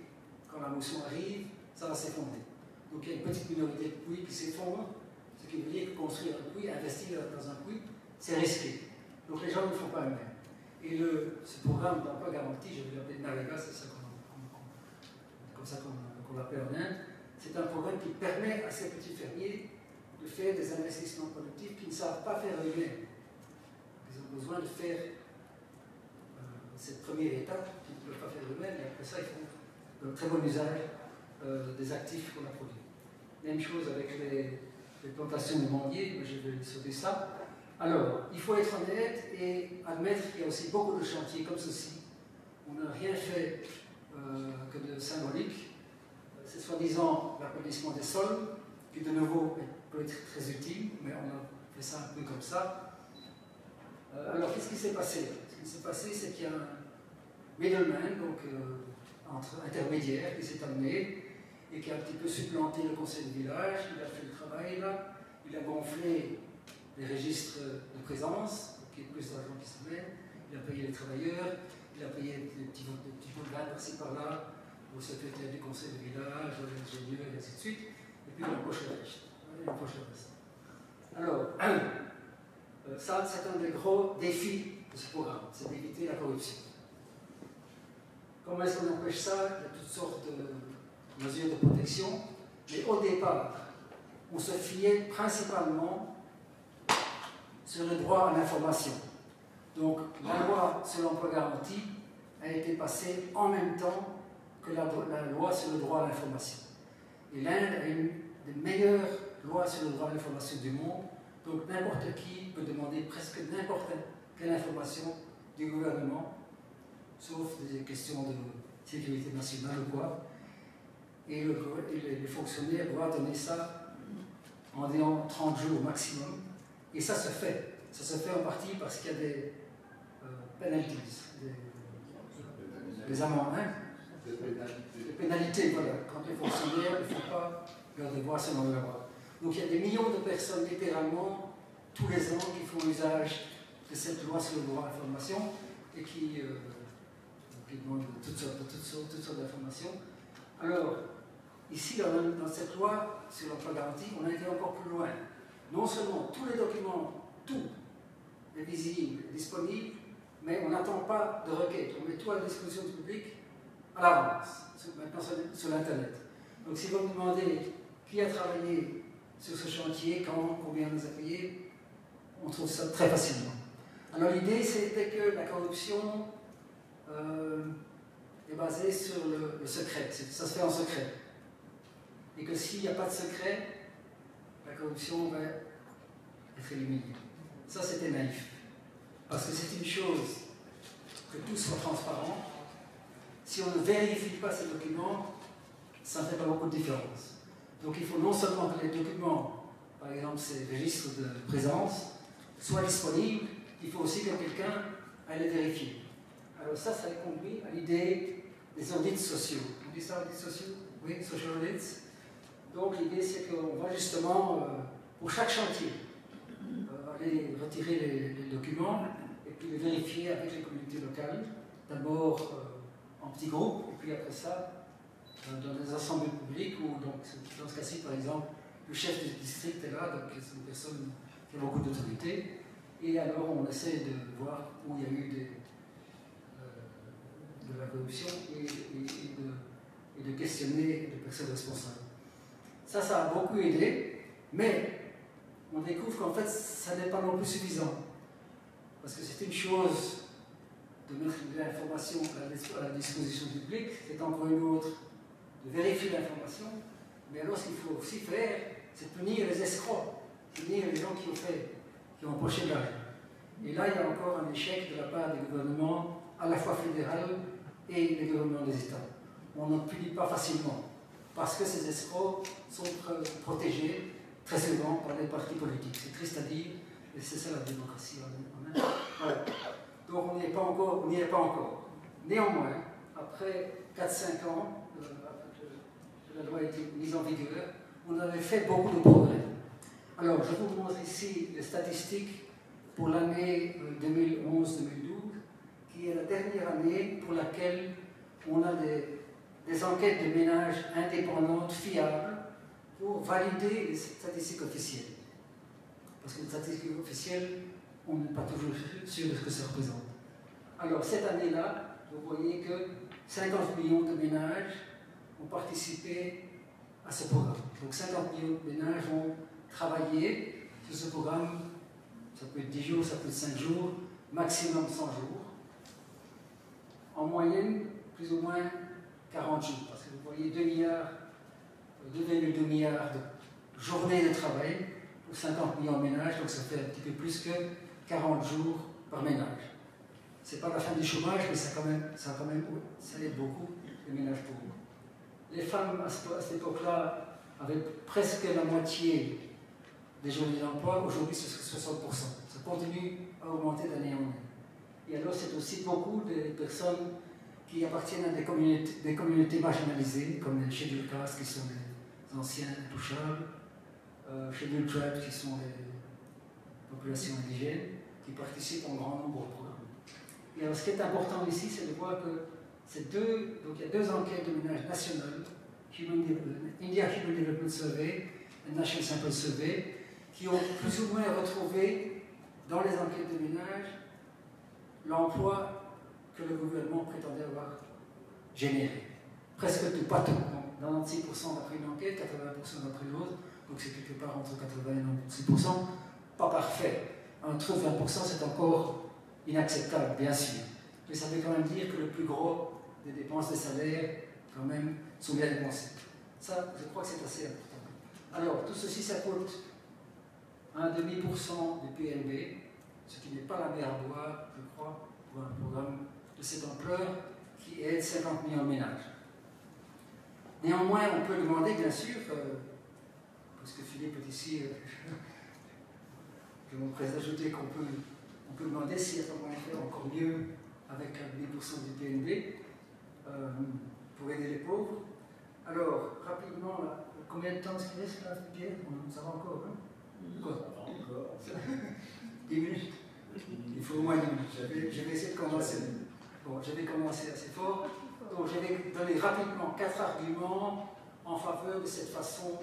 quand la mousson arrive, ça va s'effondrer. Donc il y a une petite minorité de puits qui s'effondrent, ce qui veut dire que construire un puits, investir dans un puits, c'est risqué. Donc les gens ne le font pas eux-mêmes. Et ce programme d'emploi garanti, je vais l'appeler NAREGA, c'est ça comme ça qu'on l'appelle en Inde, c'est un programme qui permet à ces petits fermiers de faire des investissements productifs qu'ils ne savent pas faire eux-mêmes. Ils ont besoin de faire cette première étape qu'ils ne peuvent pas faire eux-mêmes, et après ça, ils font un très bon usage des actifs qu'on a produits. Même chose avec les plantations de manguiers, mais je vais sauter ça. Alors, il faut être honnête et admettre qu'il y a aussi beaucoup de chantiers comme ceci. On n'a rien fait que de symbolique. C'est soi-disant l'appauvrissement des sols, qui de nouveau peut être très utile, mais on a fait ça un peu comme ça. Alors, qu'est-ce qui s'est passé? Ce qui s'est passé, c'est qu'il y a un middleman, donc intermédiaire, qui s'est amené et qui a un petit peu supplanté le conseil de village. Il a fait le travail là, il a gonflé les registres de présence, donc il y a plus d'argent qui s'amène, il a payé les travailleurs, il a payé des petits bouts de vin par-ci par-là au secrétaire du conseil de village, à l'ingénieur, et ainsi de suite, et puis il empoche le reste. Alors, ça, c'est un des gros défis de ce programme, c'est d'éviter la corruption. Comment est-ce qu'on empêche ça? Il y a toutes sortes de mesures de protection, mais au départ, on se fiait principalement sur le droit à l'information. Donc, la loi sur l'emploi garanti a été passée en même temps que la loi sur le droit à l'information. Et l'Inde a une des meilleures lois sur le droit à l'information du monde, donc n'importe qui peut demander presque n'importe quelle information du gouvernement, sauf des questions de sécurité nationale ou quoi. Et les fonctionnaires doivent donner ça en disant 30 jours au maximum. Et ça se fait. Ça se fait en partie parce qu'il y a des penalties, des amendes, des pénalités, voilà. Quand les fonctionnaires ne font pas leur devoir selon la loi. Donc il y a des millions de personnes, littéralement, tous les ans, qui font usage de cette loi sur le droit à l'information et qui demandent toutes sortes d'informations. Alors, ici, dans cette loi sur l'emploi garanti, on a été encore plus loin. Non seulement tous les documents, tout est visible, disponible, mais on n'attend pas de requête. On met tout à la disposition du public à l'avance, maintenant sur l'Internet. Donc si vous me demandez qui a travaillé sur ce chantier, quand, combien on nous a payé, on trouve ça très facilement. Alors l'idée, c'était que la corruption est basée sur le secret. Ça se fait en secret. Et que s'il n'y a pas de secret, la corruption va être éliminée. Ça, c'était naïf. Parce que c'est une chose que tout soit transparent. Si on ne vérifie pas ces documents, ça ne fait pas beaucoup de différence. Donc il faut non seulement que les documents, par exemple ces registres de présence, soient disponibles, il faut aussi que quelqu'un aille les vérifier. Alors ça a conduit à l'idée des audits sociaux. On dit ça, audits sociaux? Oui, social audits. Donc l'idée c'est qu'on va justement, pour chaque chantier, aller retirer les documents et puis les vérifier avec les communautés locales, d'abord en petits groupes, et puis après ça, dans des assemblées publiques, où donc, dans ce cas-ci, par exemple, le chef du district est là, donc c'est une personne qui a beaucoup d'autorité, et alors on essaie de voir où il y a eu de la corruption et de questionner les personnes responsables. Ça a beaucoup aidé, mais on découvre qu'en fait, ça n'est pas non plus suffisant. Parce que c'est une chose de mettre de l'information à la disposition du public, c'est encore une autre de vérifier l'information, mais alors ce qu'il faut aussi faire, c'est punir les escrocs, punir les gens qui ont empoché de l'argent. Et là, il y a encore un échec de la part des gouvernements, à la fois fédéral et des gouvernements des États. On n'en punit pas facilement, parce que ces escrocs sont protégés très souvent par les partis politiques. C'est triste à dire, et c'est ça la démocratie en Inde. Voilà. Donc on n'y est pas encore. Néanmoins, après 4-5 ans, après que la loi a été mise en vigueur, on avait fait beaucoup de progrès. Alors, je vous montre ici les statistiques pour l'année 2011-2012, qui est la dernière année pour laquelle on a des enquêtes de ménage indépendantes, fiables, pour valider les statistiques officielles. Parce que les statistiques officielles, on n'est pas toujours sûr de ce que ça représente. Alors, cette année-là, vous voyez que 50 millions de ménages ont participé à ce programme. Donc 50 millions de ménages ont travaillé sur ce programme. Ça peut être 10 jours, ça peut être 5 jours, maximum 100 jours. En moyenne, plus ou moins 40 jours. Parce que vous voyez 2,2 milliards de journées de travail pour 50 millions de ménages, donc ça fait un petit peu plus que 40 jours par ménage. Ce n'est pas la fin du chômage, mais ça aide beaucoup les ménages pauvres. Les femmes, à cette époque-là, avaient presque la moitié des journées d'emploi. Aujourd'hui, c'est 60%. Ça continue à augmenter d'année en année. Et alors, c'est aussi beaucoup de personnes qui appartiennent à des communautés marginalisées, comme les Scheduled Castes, qui sont les anciens intouchables, Scheduled Tribes, qui sont les populations indigènes, qui participent en grand nombre au programme. Et alors, ce qui est important ici, c'est de voir que donc il y a deux enquêtes de ménage nationales, India Human Development Survey et National Sample Survey, qui ont plus ou moins retrouvé dans les enquêtes de ménage l'emploi que le gouvernement prétendait avoir généré. Presque tout, pas tout. Donc, 96% d'après une enquête, 80% d'après l'autre, donc c'est quelque part entre 80 et 96%, pas parfait. En dessous de 20%, c'est encore inacceptable, bien sûr. Mais ça veut quand même dire que le plus gros des dépenses des salaires, quand même, sont bien dépensées. Ça, je crois que c'est assez important. Alors, tout ceci, ça coûte 1,5% du PNB, ce qui n'est pas la mer à boire, je crois, pour un programme de cette ampleur qui aide 50 millions de ménages. Néanmoins, on peut demander, bien sûr, parce que Philippe est ici, je m'empresse d'ajouter qu'on peut demander s'il y a pas moyen de faire encore mieux avec 10% du PNB pour aider les pauvres. Alors, rapidement, là, combien de temps est-ce qu'il reste là, Pierre? Ça va encore, hein? Encore. 10 minutes. Il faut au moins 10 minutes. Je vais essayer de commencer. Bon, je vais commencer assez fort. Donc, je vais donner rapidement 4 arguments en faveur de cette façon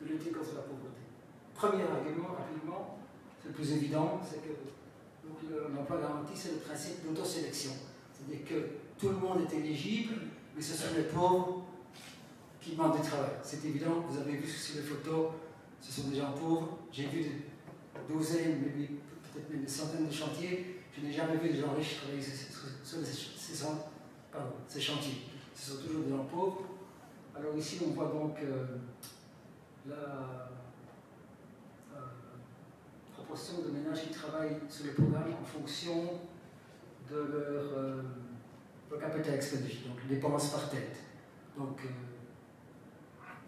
de lutter contre la pauvreté. Premier argument, rapidement, c'est le plus évident, c'est que l'emploi garanti, c'est le principe d'autosélection. C'est-à-dire que tout le monde est éligible, mais ce sont les pauvres qui demandent du travail. C'est évident, vous avez vu sur les photos, ce sont des gens pauvres. J'ai vu des douzaines, peut-être même des centaines de chantiers. Je n'ai jamais vu des gens riches travailler sur ces chantiers. Ce sont toujours des gens pauvres. Alors ici, on voit donc la proportion de ménages qui travaillent sur le programme en fonction de leur per capita expenditure, donc les dépenses par tête. Donc,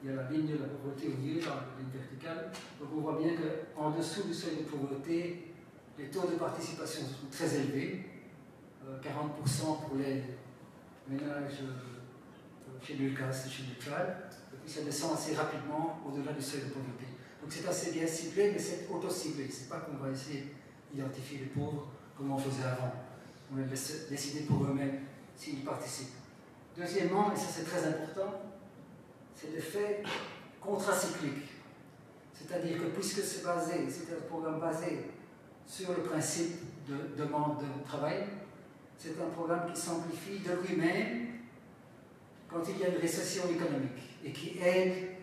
il y a la ligne de la pauvreté au milieu, la ligne verticale. Donc, on voit bien qu'en dessous du seuil de pauvreté, les taux de participation sont très élevés. 40% pour les ménages chez Lucas et chez Ducal. Et puis, ça descend assez rapidement au-delà du seuil de pauvreté. Donc, c'est assez bien ciblé, mais c'est auto-ciblé. Ce n'est pas qu'on va essayer d'identifier les pauvres comme on faisait avant. On les laisse décider pour eux-mêmes s'ils participent. Deuxièmement, et ça c'est très important, c'est l'effet contracyclique. C'est-à-dire que puisque c'est un programme basé sur le principe de demande de travail, c'est un programme qui s'amplifie de lui-même quand il y a une récession économique et qui aide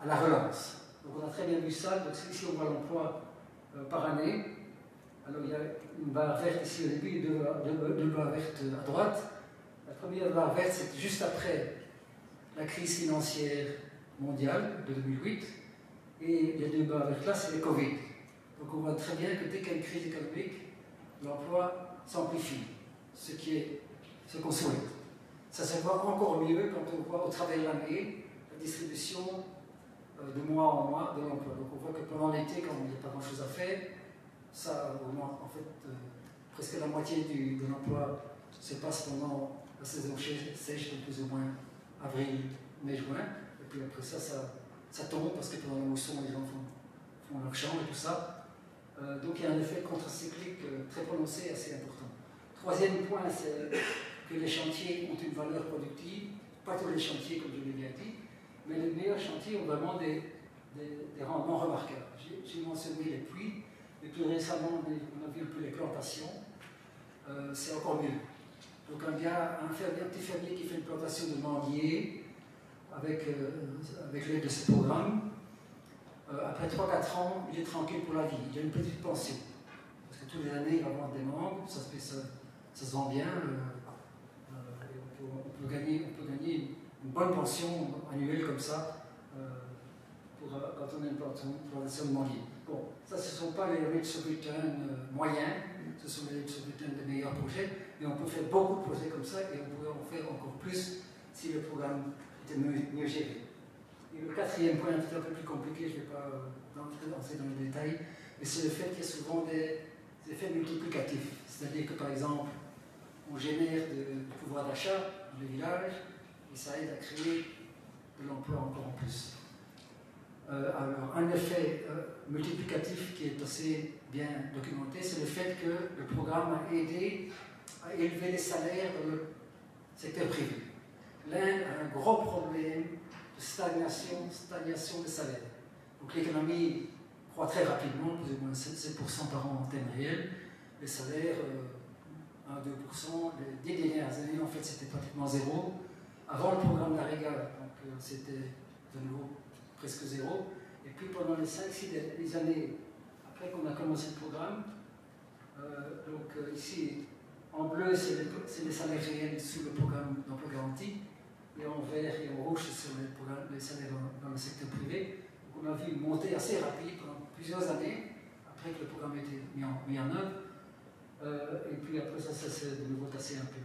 à la relance. Donc on a très bien vu ça. Donc ici on voit l'emploi par année. Alors il y a une barre verte ici au début et deux barres vertes à droite. La première barre verte, c'est juste après la crise financière mondiale de 2008. Et les deux barres vertes là, c'est le Covid. Donc on voit très bien que dès qu'il y a une crise économique, l'emploi s'amplifie, ce qu'on souhaite. Ça se voit encore mieux quand on voit au travers de l'année la distribution de mois en mois de l'emploi. Donc on voit que pendant l'été, quand il n'y a pas grand-chose à faire, ça augmente en fait presque la moitié de l'emploi se passe pendant la saison sèche, donc plus ou moins avril, mai, juin. Et puis après ça tombe parce que pendant la mousson, les gens font leur chambre et tout ça. Donc il y a un effet contracyclique très prononcé, assez important. Troisième point, c'est que les chantiers ont une valeur productive. Pas tous les chantiers, comme je l'ai bien dit, mais les meilleurs chantiers ont vraiment des rendements remarquables. J'ai mentionné les puits, mais plus récemment, on a vu un peu les plantations. C'est encore mieux. Donc un petit fermier qui fait une plantation de manguiers avec l'aide de ce programme, après 3-4 ans, il est tranquille pour la vie. Il a une petite pension. Parce que toutes les années, il va vendre des mangues, ça se vend bien. On peut gagner une bonne pension annuelle comme ça quand on a une plantation de manguiers. Bon, ça, ce ne sont pas les rates of return moyens, ce sont les rates of return des meilleurs projets, mais on peut faire beaucoup de projets comme ça et on pourrait en faire encore plus si le programme était mieux géré. Et le quatrième point, un petit peu plus compliqué, je ne vais pas entrer dans les détails, mais c'est le fait qu'il y a souvent des effets multiplicatifs. C'est-à-dire que, par exemple, on génère du pouvoir d'achat dans les villages et ça aide à créer de l'emploi encore en plus. Alors, un effet multiplicatif qui est assez bien documenté, c'est le fait que le programme a aidé à élever les salaires dans le secteur privé. L'Inde a un gros problème de stagnation des salaires. Donc l'économie croît très rapidement, plus ou moins 7% par an en termes réels. Les salaires, 1-2%, les 10 dernières années, en fait, c'était pratiquement zéro. Avant le programme d'Arega, donc c'était de nouveau presque zéro. Et puis pendant les 5-6 années après qu'on a commencé le programme, ici, en bleu, c'est les salaires réels sous le programme d'emploi garanti, et en vert et en rouge, c'est sur les salaires dans le secteur privé. Donc on a vu une montée assez rapide pendant plusieurs années, après que le programme ait été mis en œuvre, et puis après ça s'est de nouveau tassé un peu.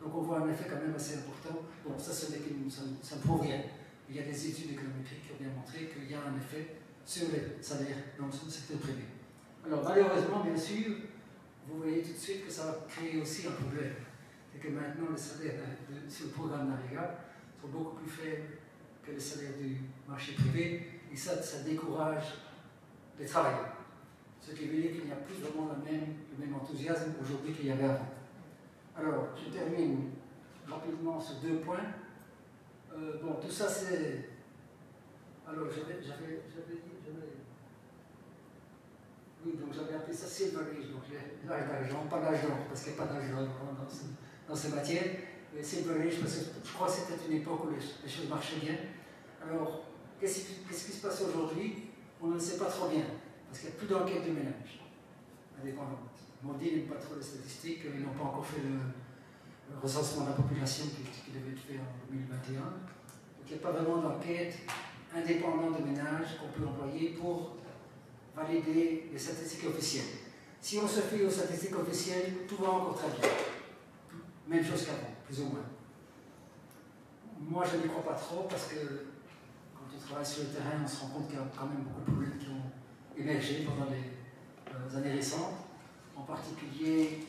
Donc on voit un effet quand même assez important. Bon, ça ne prouve rien. Il y a des études économétriques qui ont bien montré qu'il y a un effet sur les salaires dans le secteur privé. Alors malheureusement, bien sûr, vous voyez tout de suite que ça va créer aussi un problème. C'est que maintenant les salaires sur le programme NAREGA sont beaucoup plus faibles que les salaires du marché privé, et ça décourage les travailleurs. Ce qui veut dire qu'il n'y a plus vraiment le même enthousiasme aujourd'hui qu'il y avait avant. Alors, je termine rapidement sur 2 points. Bon, tout ça c'est... Alors, oui, donc j'avais appelé ça Silver Age, donc l'âge d'argent, pas l'âge d'or, parce qu'il n'y a pas d'âge d'or dans ces matières, mais Silver Age, parce que je crois que c'était une époque où les choses marchaient bien. Alors, qu'est-ce qui se passe aujourd'hui? On ne sait pas trop bien, parce qu'il n'y a plus d'enquête de ménage indépendante. Mondi n'aime pas trop les statistiques, ils n'ont pas encore fait le recensement de la population qui devait être fait en 2021. Donc il n'y a pas vraiment d'enquête indépendante de ménage qu'on peut employer pour valider les statistiques officielles. Si on se fie aux statistiques officielles, tout va encore très bien. Même chose qu'avant, plus ou moins. Moi, je n'y crois pas trop parce que quand on travaille sur le terrain, on se rend compte qu'il y a quand même beaucoup de problèmes qui ont émergé pendant les années récentes. En particulier,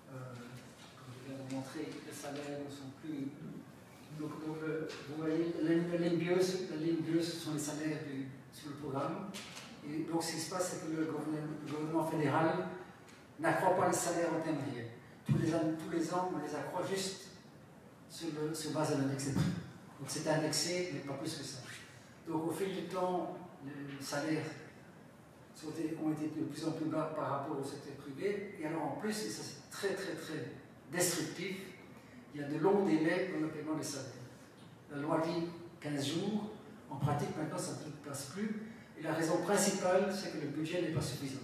comme je viens de vous montrer, les salaires ne sont plus... Donc, vous voyez, la ligne bleue, ce sont les salaires sur le programme. Et donc, ce qui se passe, c'est que le gouvernement fédéral n'accroît pas les salaires en termes réels. Tous les ans, on les accroît juste sur base de l'index des prix. Donc, c'est indexé, mais pas plus que ça. Donc, au fil du temps, les salaires ont été de plus en plus bas par rapport au secteur privé. Et alors, en plus, et ça c'est très, très, très destructif, il y a de longs délais dans le paiement des salaires. La loi dit 15 jours. En pratique, maintenant, ça ne passe plus. Et la raison principale, c'est que le budget n'est pas suffisant.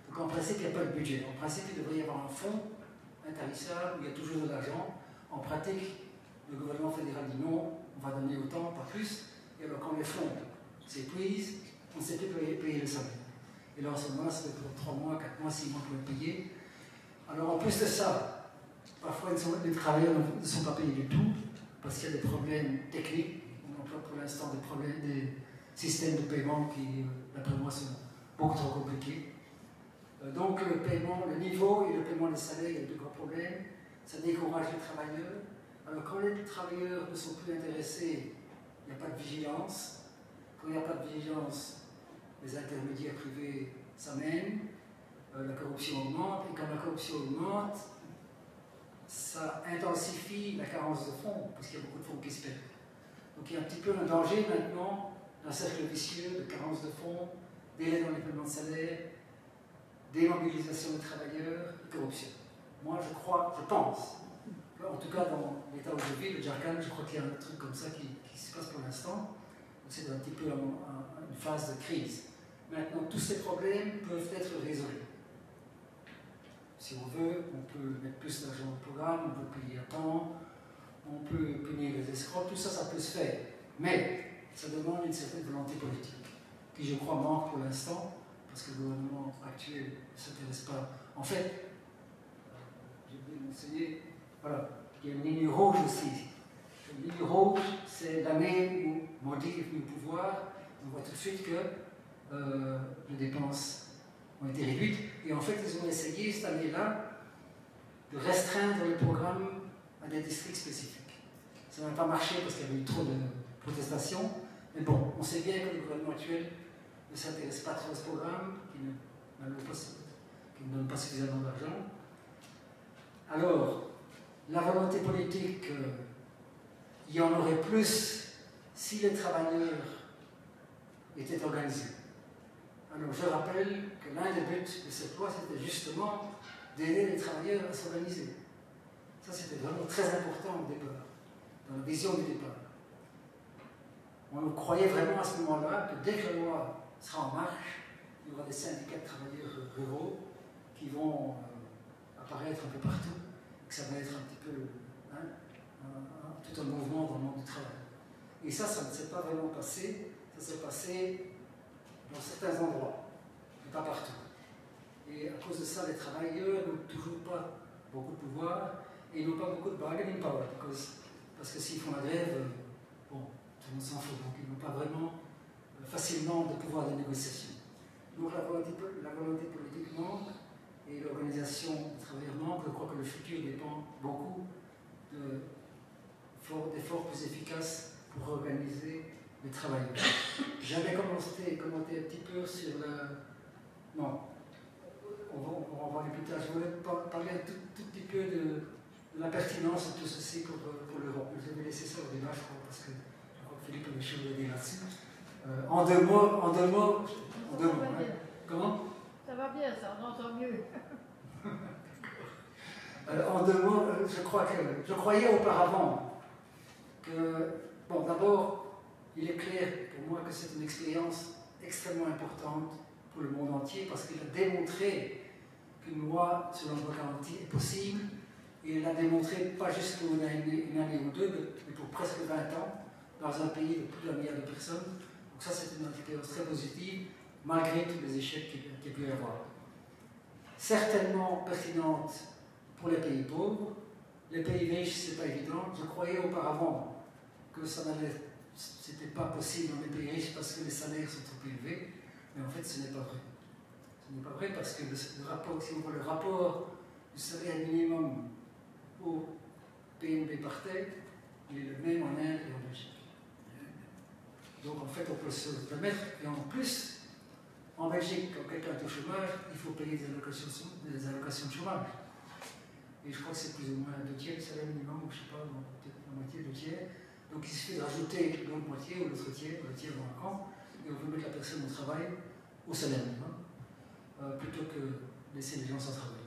Donc en principe, il n'y a pas de budget. En principe, il devrait y avoir un fonds intarissable où il y a toujours de l'argent. En pratique, le gouvernement fédéral dit non, on va donner autant, pas plus. Et alors quand les fonds s'épuisent, on ne sait plus payer le salaire. Et là, en ce moment, c'est pour 3 mois, 4 mois, 6 mois pour le payer. Alors en plus de ça, parfois les travailleurs ne sont pas payés du tout parce qu'il y a des problèmes techniques. On emploie pour l'instant des systèmes de paiement qui, d'après moi, sont beaucoup trop compliqués. Donc le paiement, le niveau et le paiement des salaires, il y a de gros problèmes. Ça décourage les travailleurs. Alors quand les travailleurs ne sont plus intéressés, il n'y a pas de vigilance. Quand il n'y a pas de vigilance, les intermédiaires privés s'amènent, la corruption augmente, et quand la corruption augmente, ça intensifie la carence de fonds, parce qu'il y a beaucoup de fonds qui se perdent. Donc il y a un petit peu un danger maintenant d'un cercle vicieux de carence de fonds, délai dans les paiements de salaire, démobilisation des travailleurs et corruption. Moi, je crois, je pense, en tout cas dans l'état où je vis, le Jharkhand, je crois qu'il y a un truc comme ça qui se passe pour l'instant. C'est un petit peu une phase de crise. Maintenant, tous ces problèmes peuvent être résolus. Si on veut, on peut mettre plus d'argent au programme, on peut payer à temps, on peut punir les escrocs, tout ça, ça peut se faire. Mais ça demande une certaine volonté politique, qui je crois manque pour l'instant, parce que le gouvernement actuel ne s'intéresse pas. En fait, j'ai oublié de m'enseigner, voilà, il y a une ligne rouge aussi. La ligne rouge, c'est l'année où Modi est venu au pouvoir. On voit tout de suite que les dépenses ont été réduites. Et en fait, ils ont essayé cette année-là de restreindre le programme à des districts spécifiques. Ça n'a pas marché parce qu'il y avait eu trop de protestations. Mais bon, on sait bien que le gouvernement actuel ne s'intéresse pas trop à ce programme, qui ne donne pas suffisamment d'argent. Alors, la volonté politique, il y en aurait plus si les travailleurs étaient organisés. Alors, je rappelle que l'un des buts de cette loi, c'était justement d'aider les travailleurs à s'organiser. Ça, c'était vraiment très important au départ, dans la vision du départ. On croyait vraiment à ce moment-là que dès que la loi sera en marche, il y aura des syndicats de travailleurs ruraux qui vont apparaître un peu partout, que ça va être un petit peu tout un mouvement dans le monde du travail. Et ça ne s'est pas vraiment passé, ça s'est passé dans certains endroits, mais pas partout. Et à cause de ça, les travailleurs n'ont toujours pas beaucoup de pouvoir et ils n'ont pas beaucoup de bargaining power, parce que s'ils font la grève, bon, tout le monde s'en fout, donc ils n'ont pas vraiment facilement de pouvoir de négociation. Donc la volonté politique manque et l'organisation des travailleurs manque. Je crois que le futur dépend beaucoup d'efforts plus efficaces pour organiser les travailleurs. J'avais commenté un petit peu sur le... Non, on va en parler plus tard. Je voulais parler un tout petit peu de la pertinence de tout ceci pour l'Europe. Je vais laisser ça au débat, je crois, parce que je crois que Philippe a des choses à dire là-dessus. En deux mots. Hein. Comment? Ça va bien, ça, on entend mieux. En deux mots, je croyais auparavant que, bon, d'abord, il est clair pour moi que c'est une expérience extrêmement importante pour le monde entier parce qu'il a démontré qu'une loi sur l'emploi garanti est possible et il l'a démontré pas juste pour une année ou deux, mais pour presque 20 ans dans un pays de plus d'un milliard de personnes. Donc ça, c'est une expérience très positive malgré tous les échecs qu'il y a pu y avoir. Certainement pertinente pour les pays pauvres. Les pays riches, c'est pas évident. Je croyais auparavant que c'était pas possible dans les pays riches parce que les salaires sont trop élevés, mais en fait, ce n'est pas vrai. Ce n'est pas vrai parce que si on voit le rapport du salaire minimum au PNB par tête, il est le même en Inde et en Belgique. Donc en fait, on peut se le permettre. Et en plus, en Belgique, quand quelqu'un est au chômage, il faut payer des allocations de chômage. Et je crois que c'est plus ou moins 2/3 du salaire minimum, ou je ne sais pas, peut-être la moitié, 2/3. Donc il suffit de rajouter l'autre moitié ou l'autre tiers, le tiers dans le camp, et on peut mettre la personne au travail au salaire minimum, plutôt que laisser les gens sans travail.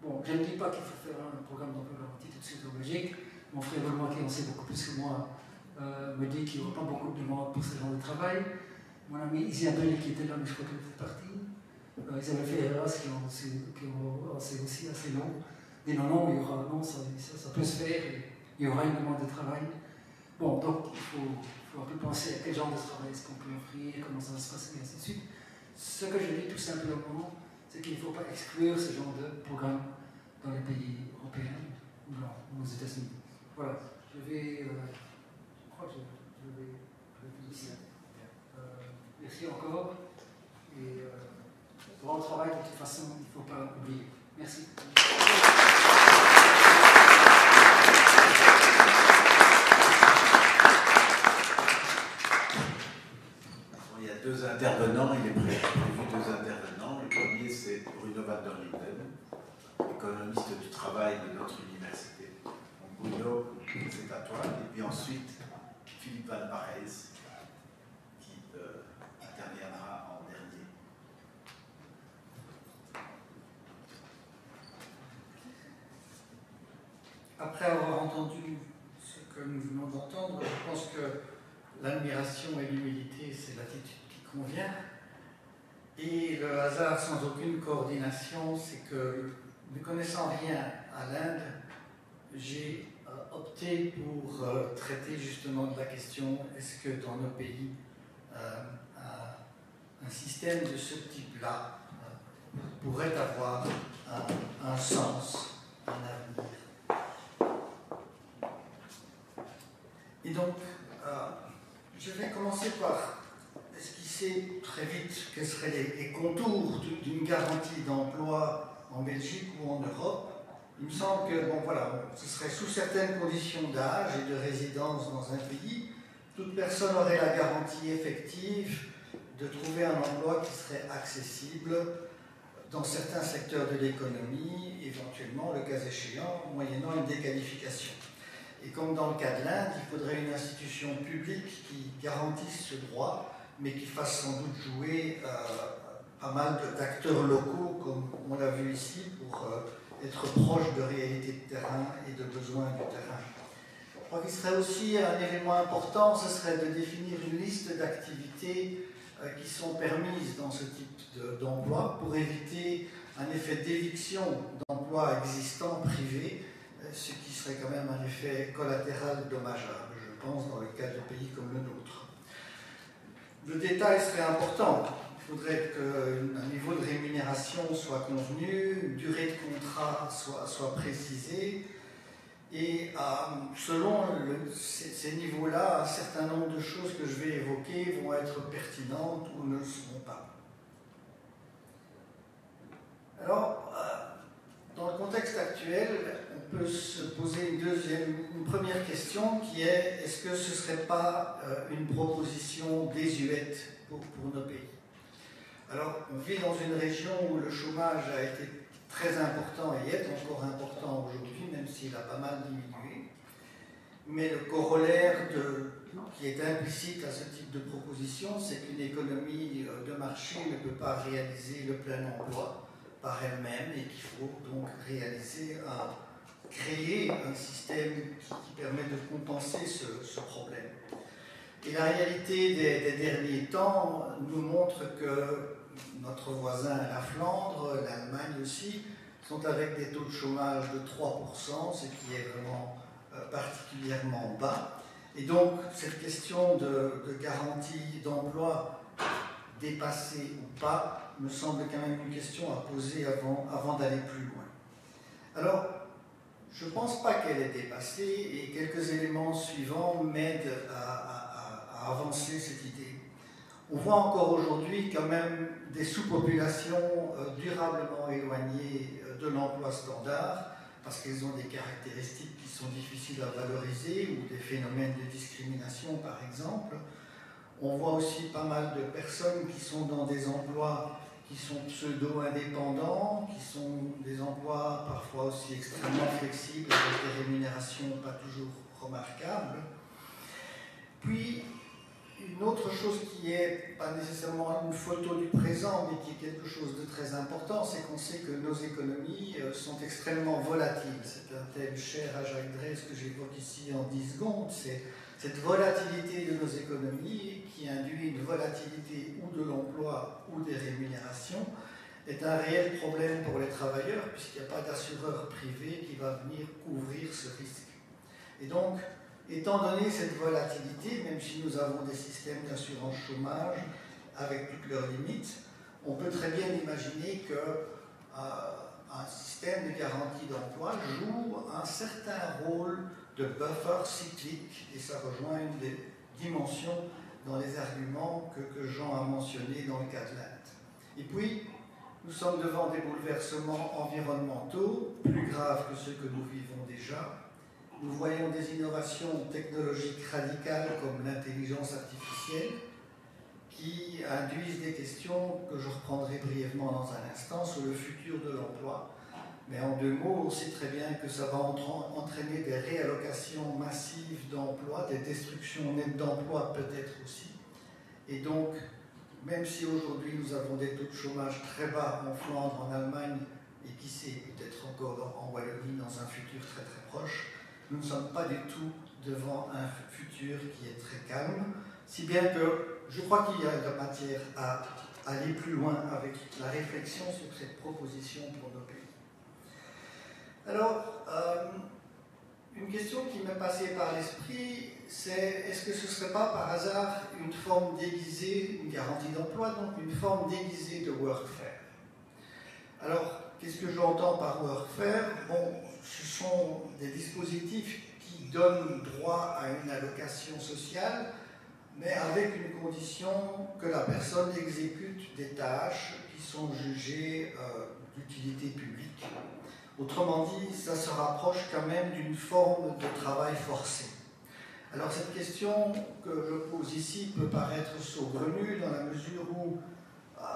Bon, je ne dis pas qu'il faut faire un programme d'emploi garanti tout de suite en Belgique. Mon frère Benoît, qui en sait beaucoup plus que moi, me dit qu'il n'y aura pas beaucoup de demandes pour ce genre de travail. Mon ami Isabelle, qui était là, mais je crois qu'elle était partie, Isabelle Ferreras, qui en sait aussi assez long, dit non, il y aura, non, ça peut se faire, il y aura une demande de travail. Bon, donc il faut un peu penser à quel genre de travail est-ce qu'on peut offrir, comment ça va se passer, et ainsi de suite. Ce que je dis tout simplement, c'est qu'il ne faut pas exclure ce genre de programme dans les pays européens ou aux États-Unis. Voilà, je crois que je vais finir ici. Merci encore. Et grand travail, de toute façon, il ne faut pas oublier. Merci. Il y a 2 intervenants, il est prêt. van der Linden, économiste du travail de notre université. Donc, Bruno, c'est à toi. Et puis ensuite, Philippe Van Parijs, qui interviendra en dernier. Après avoir entendu ce que nous venons d'entendre, je pense que l'admiration et l'humilité, c'est l'attitude qui convient. Et le hasard sans aucune coordination, c'est que, ne connaissant rien à l'Inde, j'ai opté pour traiter justement de la question est-ce que dans nos pays, un système de ce type-là pourrait avoir un sens, un avenir. Et donc, je vais commencer par esquisser très vite quels seraient les contours d'une garantie d'emploi en Belgique ou en Europe. Il me semble que, bon voilà, ce serait sous certaines conditions d'âge et de résidence dans un pays, toute personne aurait la garantie effective de trouver un emploi qui serait accessible dans certains secteurs de l'économie, éventuellement, le cas échéant, moyennant une déqualification. Et comme dans le cas de l'Inde, il faudrait une institution publique qui garantisse ce droit, mais qui fasse sans doute jouer pas mal d'acteurs locaux, comme on l'a vu ici, pour être proche de réalités de terrain et de besoins du terrain. Je crois qu'il serait aussi un élément important, ce serait de définir une liste d'activités qui sont permises dans ce type d'emploi pour éviter un effet d'éviction d'emplois existants privés, ce qui serait quand même un effet collatéral dommageable, je pense, dans le cas de pays comme le nôtre. Le détail serait important. Il faudrait qu'un niveau de rémunération soit convenu, une durée de contrat soit précisée, et selon ces niveaux-là, un certain nombre de choses que je vais évoquer vont être pertinentes ou ne le seront pas. Alors, dans le contexte actuel, on peut se poser une première question qui est est-ce que ce ne serait pas une proposition désuète pour nos pays? Alors, on vit dans une région où le chômage a été très important et est encore important aujourd'hui, même s'il a pas mal diminué. Mais le corollaire qui est implicite à ce type de proposition, c'est qu'une économie de marché ne peut pas réaliser le plein emploi par elle-même et qu'il faut donc créer un système qui permet de compenser ce problème. Et la réalité des derniers temps nous montre que notre voisin, la Flandre, l'Allemagne aussi, sont avec des taux de chômage de 3%, ce qui est vraiment particulièrement bas. Et donc, cette question de garantie d'emploi dépassée ou pas me semble quand même une question à poser avant d'aller plus loin. Alors, je ne pense pas qu'elle est dépassée et quelques éléments suivants m'aident à avancer cette idée. On voit encore aujourd'hui quand même des sous-populations durablement éloignées de l'emploi standard parce qu'elles ont des caractéristiques qui sont difficiles à valoriser ou des phénomènes de discrimination par exemple. On voit aussi pas mal de personnes qui sont dans des emplois qui sont pseudo-indépendants, qui sont des emplois parfois aussi extrêmement flexibles avec des rémunérations pas toujours remarquables. Puis, une autre chose qui n'est pas nécessairement une photo du présent, mais qui est quelque chose de très important, c'est qu'on sait que nos économies sont extrêmement volatiles. C'est un thème cher à Jacques Drès que j'évoque ici en 10 secondes. C'est cette volatilité de nos économies qui induit une volatilité ou de l'emploi ou des rémunérations est un réel problème pour les travailleurs puisqu'il n'y a pas d'assureur privé qui va venir couvrir ce risque. Et donc, étant donné cette volatilité, même si nous avons des systèmes d'assurance chômage avec toutes leurs limites, on peut très bien imaginer qu'un système de garantie d'emploi joue un certain rôle de buffer cyclique, et ça rejoint une des dimensions dans les arguments que Jean a mentionnés dans le cas de l'Inde. Et puis, nous sommes devant des bouleversements environnementaux plus graves que ceux que nous vivons déjà. Nous voyons des innovations technologiques radicales comme l'intelligence artificielle qui induisent des questions que je reprendrai brièvement dans un instant sur le futur de l'emploi. Mais en 2 mots, on sait très bien que ça va entraîner des réallocations massives d'emplois, des destructions nettes d'emplois peut-être aussi. Et donc, même si aujourd'hui nous avons des taux de chômage très bas en Flandre, en Allemagne, et qui sait, peut-être encore en Wallonie dans un futur très très proche, nous ne sommes pas du tout devant un futur qui est très calme, si bien que je crois qu'il y a de la matière à aller plus loin avec la réflexion sur cette proposition pour nos pays. Alors, une question qui m'est passée par l'esprit, c'est est-ce que ce ne serait pas par hasard une forme déguisée, une garantie d'emploi, donc une forme déguisée de workfare? Alors, qu'est-ce que j'entends par workfare? Bon, ce sont des dispositifs qui donnent droit à une allocation sociale, mais avec une condition que la personne exécute des tâches qui sont jugées d'utilité publique. Autrement dit, ça se rapproche quand même d'une forme de travail forcé. Alors cette question que je pose ici peut paraître saugrenue dans la mesure où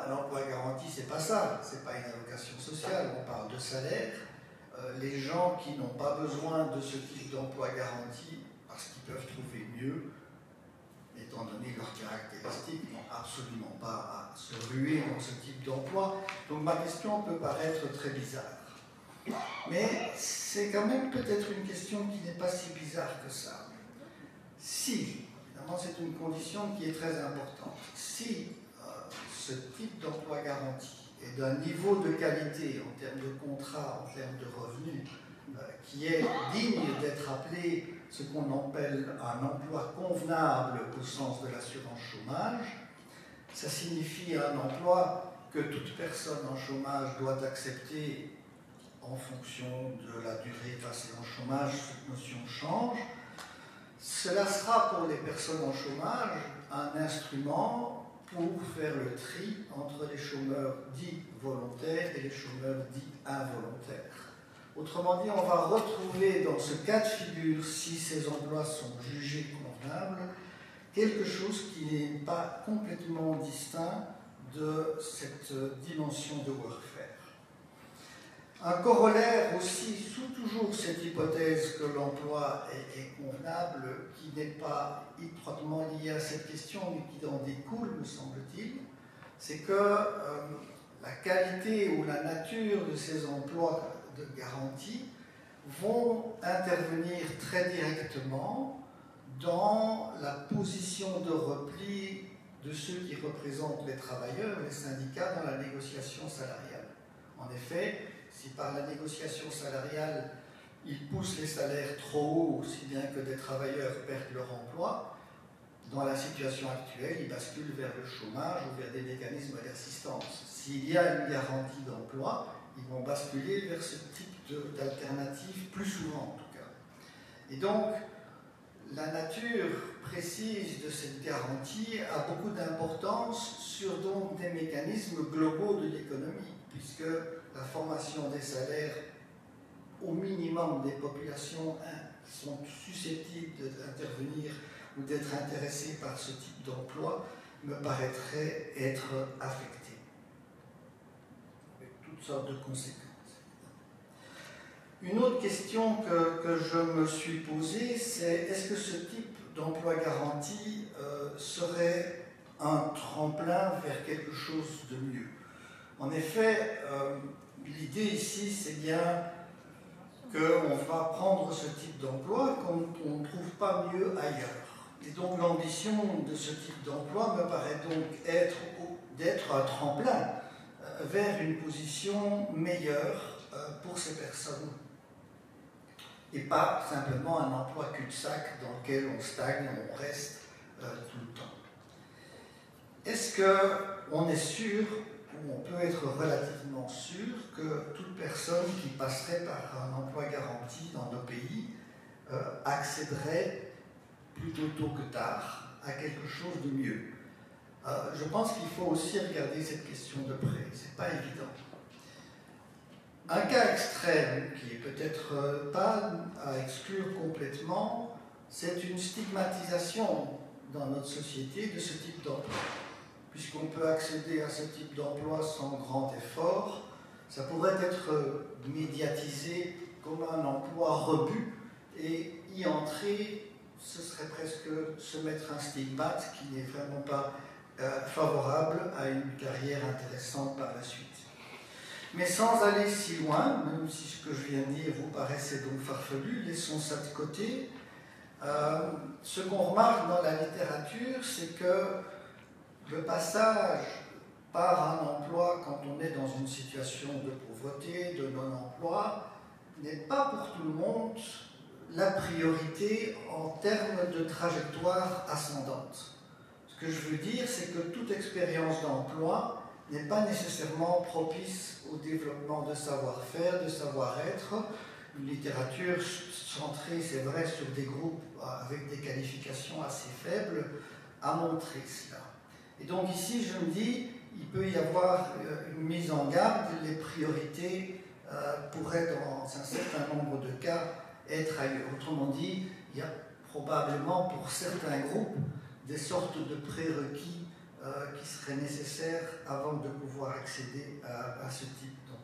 l'emploi garanti, c'est pas ça, c'est pas une allocation sociale, on parle de salaire. Les gens qui n'ont pas besoin de ce type d'emploi garanti parce qu'ils peuvent trouver mieux, étant donné leurs caractéristiques, n'ont absolument pas à se ruer dans ce type d'emploi. Donc ma question peut paraître très bizarre. Mais c'est quand même peut-être une question qui n'est pas si bizarre que ça. Si, évidemment c'est une condition qui est très importante, si ce type d'emploi garanti est d'un niveau de qualité en termes de contrat, en termes de revenus, qui est digne d'être appelé ce qu'on appelle un emploi convenable au sens de l'assurance chômage, ça signifie un emploi que toute personne en chômage doit accepter en fonction de la durée passée en chômage, cette notion change. Cela sera pour les personnes en chômage un instrument pour faire le tri entre les chômeurs dits volontaires et les chômeurs dits involontaires. Autrement dit, on va retrouver dans ce cas de figure, si ces emplois sont jugés convenables, quelque chose qui n'est pas complètement distinct de cette dimension de workfare. Un corollaire aussi, sous toujours cette hypothèse que l'emploi est convenable, qui n'est pas étroitement lié à cette question, mais qui en découle, me semble-t-il, c'est que la qualité ou la nature de ces emplois de garantie vont intervenir très directement dans la position de repli de ceux qui représentent les travailleurs, les syndicats, dans la négociation salariale. En effet, si par la négociation salariale, ils poussent les salaires trop hauts, aussi bien que des travailleurs perdent leur emploi, dans la situation actuelle, ils basculent vers le chômage ou vers des mécanismes d'assistance. S'il y a une garantie d'emploi, ils vont basculer vers ce type d'alternative plus souvent en tout cas. Et donc, la nature précise de cette garantie a beaucoup d'importance sur donc des mécanismes globaux de l'économie, puisque la formation des salaires au minimum des populations qui sont susceptibles d'intervenir ou d'être intéressées par ce type d'emploi me paraîtrait être affectée, avec toutes sortes de conséquences. Une autre question que je me suis posée, c'est est-ce que ce type d'emploi garanti serait un tremplin vers quelque chose de mieux? En effet, l'idée ici, c'est bien qu'on va prendre ce type d'emploi qu'on ne trouve pas mieux ailleurs. Et donc l'ambition de ce type d'emploi me paraît donc d'être un tremplin vers une position meilleure pour ces personnes. Et pas simplement un emploi cul-de-sac dans lequel on stagne, on reste tout le temps. Est-ce qu'on est sûr, ou on peut être relativement sûr, que toute personne qui passerait par un emploi garanti dans nos pays accéderait plutôt tôt que tard à quelque chose de mieux? Je pense qu'il faut aussi regarder cette question de près, c'est pas évident. Un cas extrême, qui est peut-être pas à exclure complètement, c'est une stigmatisation dans notre société de ce type d'emploi. puisqu'on peut accéder à ce type d'emploi sans grand effort. Ça pourrait être médiatisé comme un emploi rebut, et y entrer, ce serait presque se mettre un stigmate qui n'est vraiment pas favorable à une carrière intéressante par la suite. Mais sans aller si loin, même si ce que je viens de dire vous paraissait donc farfelu, laissons ça de côté. Ce qu'on remarque dans la littérature, c'est que le passage par un emploi quand on est dans une situation de pauvreté, de non-emploi, n'est pas pour tout le monde la priorité en termes de trajectoire ascendante. Ce que je veux dire, c'est que toute expérience d'emploi n'est pas nécessairement propice au développement de savoir-faire, de savoir-être. Une littérature centrée, c'est vrai, sur des groupes avec des qualifications assez faibles, a montré cela. Et donc ici, je me dis, il peut y avoir une mise en garde, les priorités pourraient, dans un certain nombre de cas, être ailleurs. Autrement dit, il y a probablement pour certains groupes des sortes de prérequis qui seraient nécessaires avant de pouvoir accéder à ce type d'emploi.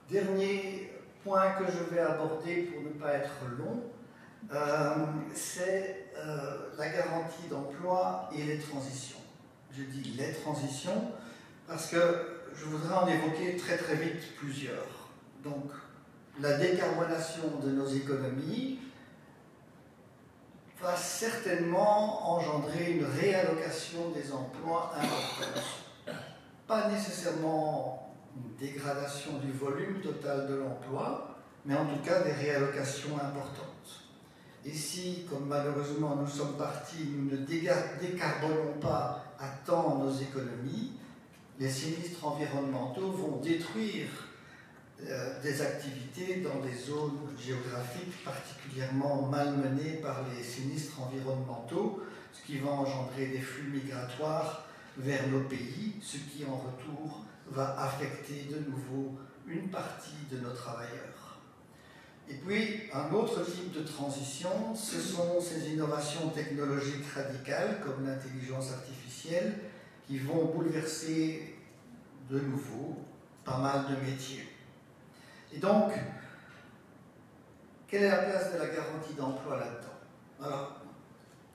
Dernier point que je vais aborder pour ne pas être long, c'est la garantie d'emploi et les transitions. Je dis les transitions parce que je voudrais en évoquer très très vite plusieurs. Donc, la décarbonation de nos économies va certainement engendrer une réallocation des emplois importante. Pas nécessairement une dégradation du volume total de l'emploi, mais en tout cas des réallocations importantes. Et si, comme malheureusement nous sommes partis, nous ne décarbonons pas à temps nos économies, les sinistres environnementaux vont détruire des activités dans des zones géographiques particulièrement malmenées par les sinistres environnementaux, ce qui va engendrer des flux migratoires vers nos pays, ce qui en retour va affecter de nouveau une partie de nos travailleurs. Et puis, un autre type de transition, ce sont ces innovations technologiques radicales comme l'intelligence artificielle qui vont bouleverser de nouveau pas mal de métiers. Et donc, quelle est la place de la garantie d'emploi là-dedans? Alors,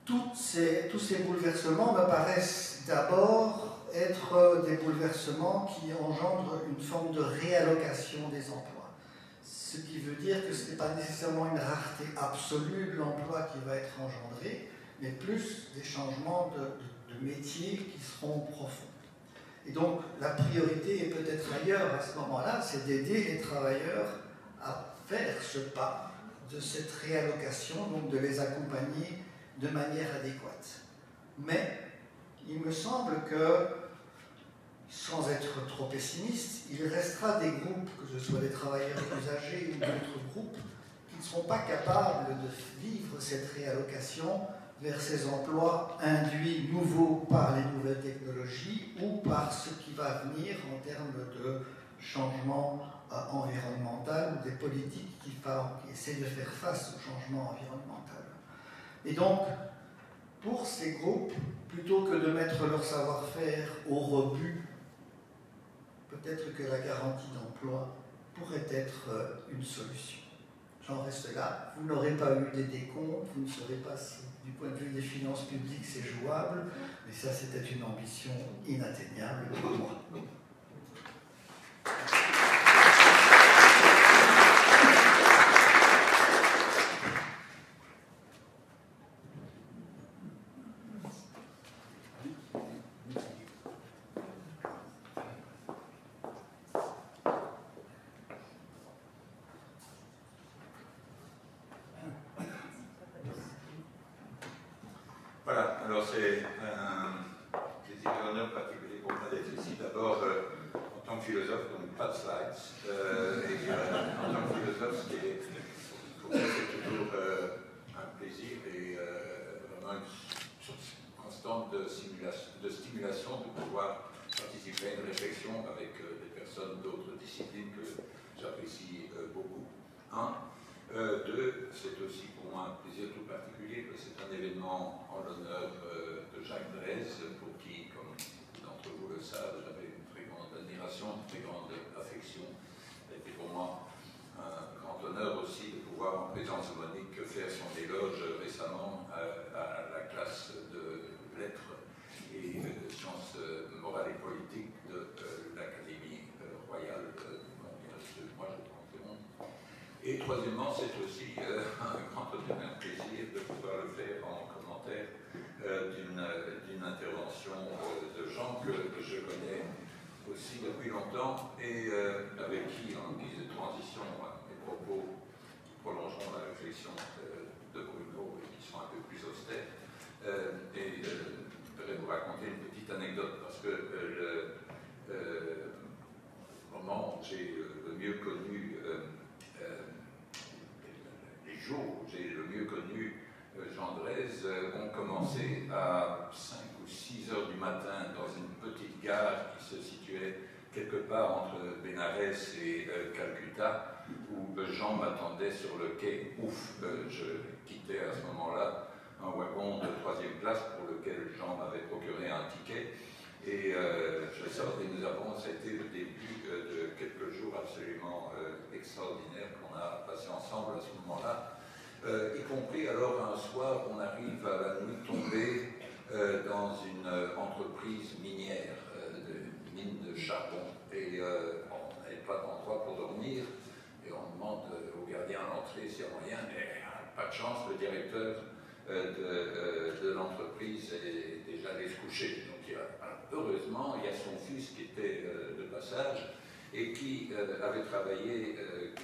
tous ces bouleversements me paraissent d'abord être des bouleversements qui engendrent une forme de réallocation des emplois. Ce qui veut dire que ce n'est pas nécessairement une rareté absolue de l'emploi qui va être engendrée, mais plus des changements de métiers qui seront profonds. Et donc, la priorité est peut-être ailleurs à ce moment-là, c'est d'aider les travailleurs à faire ce pas de cette réallocation, donc de les accompagner de manière adéquate. Mais, il me semble que, sans être trop pessimiste, il restera des groupes, que ce soit des travailleurs plus âgés ou d'autres groupes, qui ne seront pas capables de vivre cette réallocation vers ces emplois induits nouveaux par les nouvelles technologies ou par ce qui va venir en termes de changement environnemental ou des politiques qui essaient de faire face au changement environnemental. Et donc, pour ces groupes, plutôt que de mettre leur savoir-faire au rebut, peut-être que la garantie d'emploi pourrait être une solution. J'en reste là. Vous n'aurez pas eu des décomptes, vous ne saurez pas si, du point de vue des finances publiques, c'est jouable, mais ça, c'était une ambition inatteignable pour moi. Voilà, alors c'est un plaisir et honneur particulier pour moi d'être ici. D'abord, en tant que philosophe, donc pas de slides, en tant que philosophe, pour moi c'est toujours un plaisir et vraiment une source constante de stimulation de pouvoir participer à une réflexion avec des personnes d'autres disciplines que j'apprécie beaucoup. C'est aussi pour moi un plaisir tout particulier que c'est un événement en l'honneur de Jacques Drèze, pour qui, comme d'entre vous le savent, j'avais une très grande admiration, une très grande affection. Ça a été pour moi un grand honneur aussi de pouvoir, en présence de Monique, faire son éloge récemment à la classe de lettres et de sciences morales et politiques de l'Académie royale mondiale. Moi, je prends le monde. Et troisièmement, c'est aussi un grand honneur et un plaisir de pouvoir le faire en commentaire d'une intervention de gens que je connais aussi depuis longtemps et avec qui, en guise de transition, mes propos prolongeront la réflexion de Bruno et qui sont un peu plus austères. Et je vais vous raconter une petite anecdote parce que le moment où j'ai le mieux connu les jours où j'ai le mieux connu Jean Drèze ont commencé à 5 ou 6 heures du matin dans une petite gare qui se situait quelque part entre Bénarès et Calcutta, où Jean m'attendait sur le quai. Je quittais à ce moment-là un wagon de 3e classe pour lequel Jean m'avait procuré un ticket. Et je sortais, ça a été le début de quelques jours absolument extraordinaires qu'on a passé ensemble à ce moment-là, y compris alors un soir on arrive à la nuit tombée dans une entreprise minière, de mine de charbon, et on n'avait pas d'endroit pour dormir, et on demande au gardien à l'entrée s'il y a moyen, mais pas de chance, le directeur de l'entreprise est déjà allé se coucher. Donc heureusement, il y a son fils qui était de passage et qui avait travaillé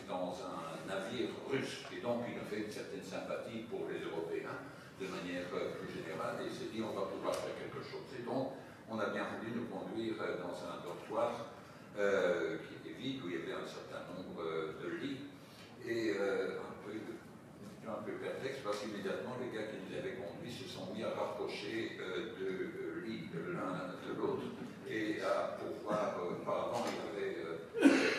dans un navire russe. Et donc il avait une certaine sympathie pour les Européens de manière plus générale et il s'est dit on va pouvoir faire quelque chose. Et donc on a bien voulu nous conduire dans un dortoir qui était vide, où il y avait un certain nombre de lits. Et un peu perplexe parce qu'immédiatement les gars qui nous avaient conduits se sont mis à rapprocher de lits l'un de l'autre et à pouvoir, auparavant il y avait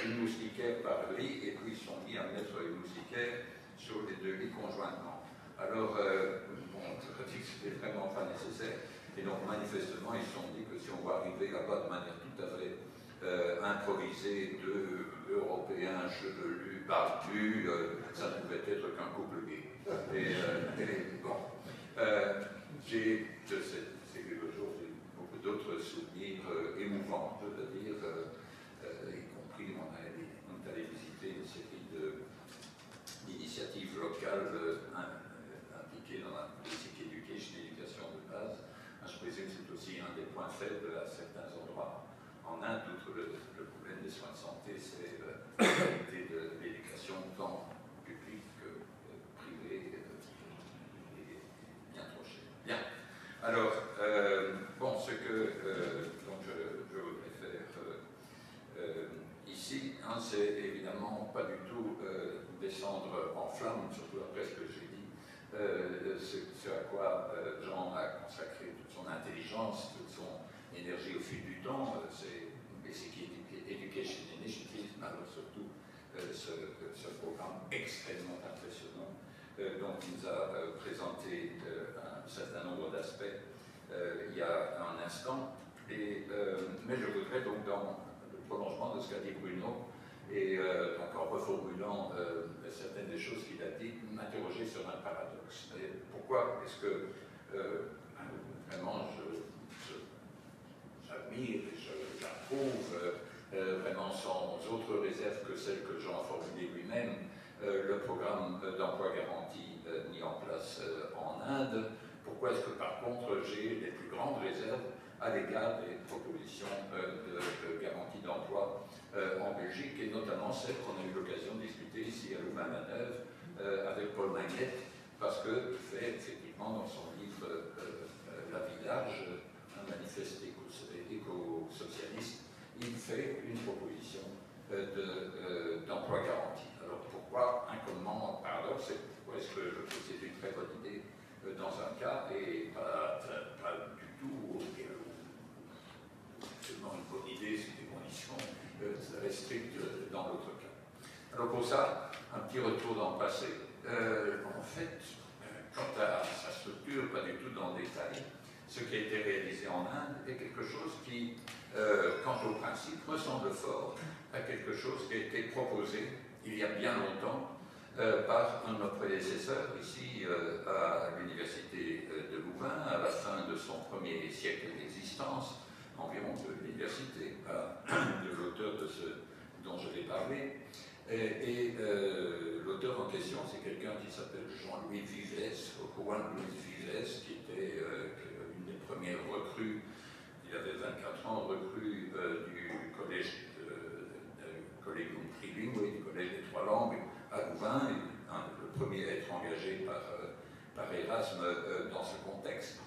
une moustiquaire par lit et puis ils sont mis à mettre une moustiquaire sur les 2 lits conjointement. Alors on a dit que c'était vraiment pas nécessaire et donc manifestement ils se sont dit que si on va arriver là-bas de manière tout à fait improvisée, 2 Européens chevelus, barbus, ça ne pouvait être qu'un couple gay. Et bon, j'ai de ces quelques jours beaucoup d'autres souvenirs émouvants, je veux dire, y compris on est allé visiter une série d'initiatives locales impliquées dans la basic education de base. Je présume que c'est aussi un des points faibles à certains endroits en Inde, outre le problème des soins de santé, c'est la qualité de l'éducation tant publique que privée est bien trop chère. Bien. Alors, bon, ce que donc je voudrais faire ici, hein, c'est évidemment pas du tout descendre en flamme, surtout après ce que j'ai dit, ce à quoi Jean a consacré toute son intelligence, toute son énergie au fil du temps, c'est Basic Education Initiative, mais alors surtout ce programme extrêmement impressionnant dont il nous a présenté un certain nombre d'aspects il y a un instant. Mais je voudrais donc, dans le prolongement de ce qu'a dit Bruno, et donc en reformulant certaines des choses qu'il a dit, m'interroger sur un paradoxe. Et pourquoi est-ce que vraiment j'admire et j'approuve vraiment sans autre réserve que celle que Jean a formulée lui-même, le programme d'emploi garanti mis en place en Inde. Pourquoi est-ce que par contre j'ai les plus grandes réserves à l'égard des propositions de garantie d'emploi en Belgique, et notamment celles qu'on a eu l'occasion de discuter ici à Louvain-la-Neuve avec Paul Magnette, parce qu'il fait effectivement dans son livre La vie large, un manifeste éco-socialiste, il fait une proposition d'emploi garanti. Alors pourquoi un comment paradoxe, et pourquoi est-ce que je trouve que c'est une très bonne idée dans un cas et pas du tout seulement une bonne idée sous des conditions très strictes dans l'autre cas. Alors pour ça, un petit retour dans le passé. En fait, quant à sa structure, pas du tout dans le détail, ce qui a été réalisé en Inde est quelque chose qui, quant au principe, ressemble fort à quelque chose qui a été proposé il y a bien longtemps par un de nos prédécesseurs ici à l'université de Louvain, à la fin de son premier siècle d'existence, environ de l'université, de l'auteur de ce dont je vais parler. L'auteur en question, c'est quelqu'un qui s'appelle Jean-Louis Vives, Juan Luis Vives, qui était une des premières recrues, il avait 24 ans, recrue du collège Collegium Trilingue, du collège des trois langues à Louvain, le premier à être engagé par Erasme dans ce contexte.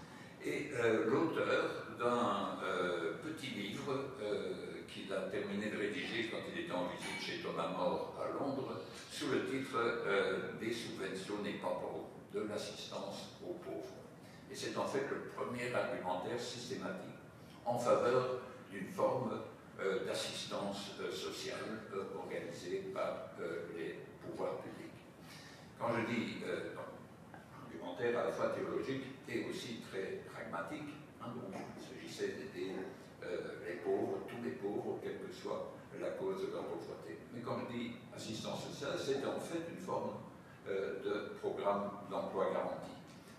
Et l'auteur d'un petit livre qu'il a terminé de rédiger quand il était en visite chez Thomas More à Londres, sous le titre Des subvenzioni popolo, de l'assistance aux pauvres. Et c'est en fait le premier argumentaire systématique en faveur d'une forme d'assistance sociale organisée par les pouvoirs publics. Quand je dis argumentaire à la fois théologique et aussi très pragmatique, donc il s'agissait d'aider les pauvres, tous les pauvres, quelle que soit la cause de leur pauvreté. Mais quand je dis assistance sociale, c'est en fait une forme de programme d'emploi garanti.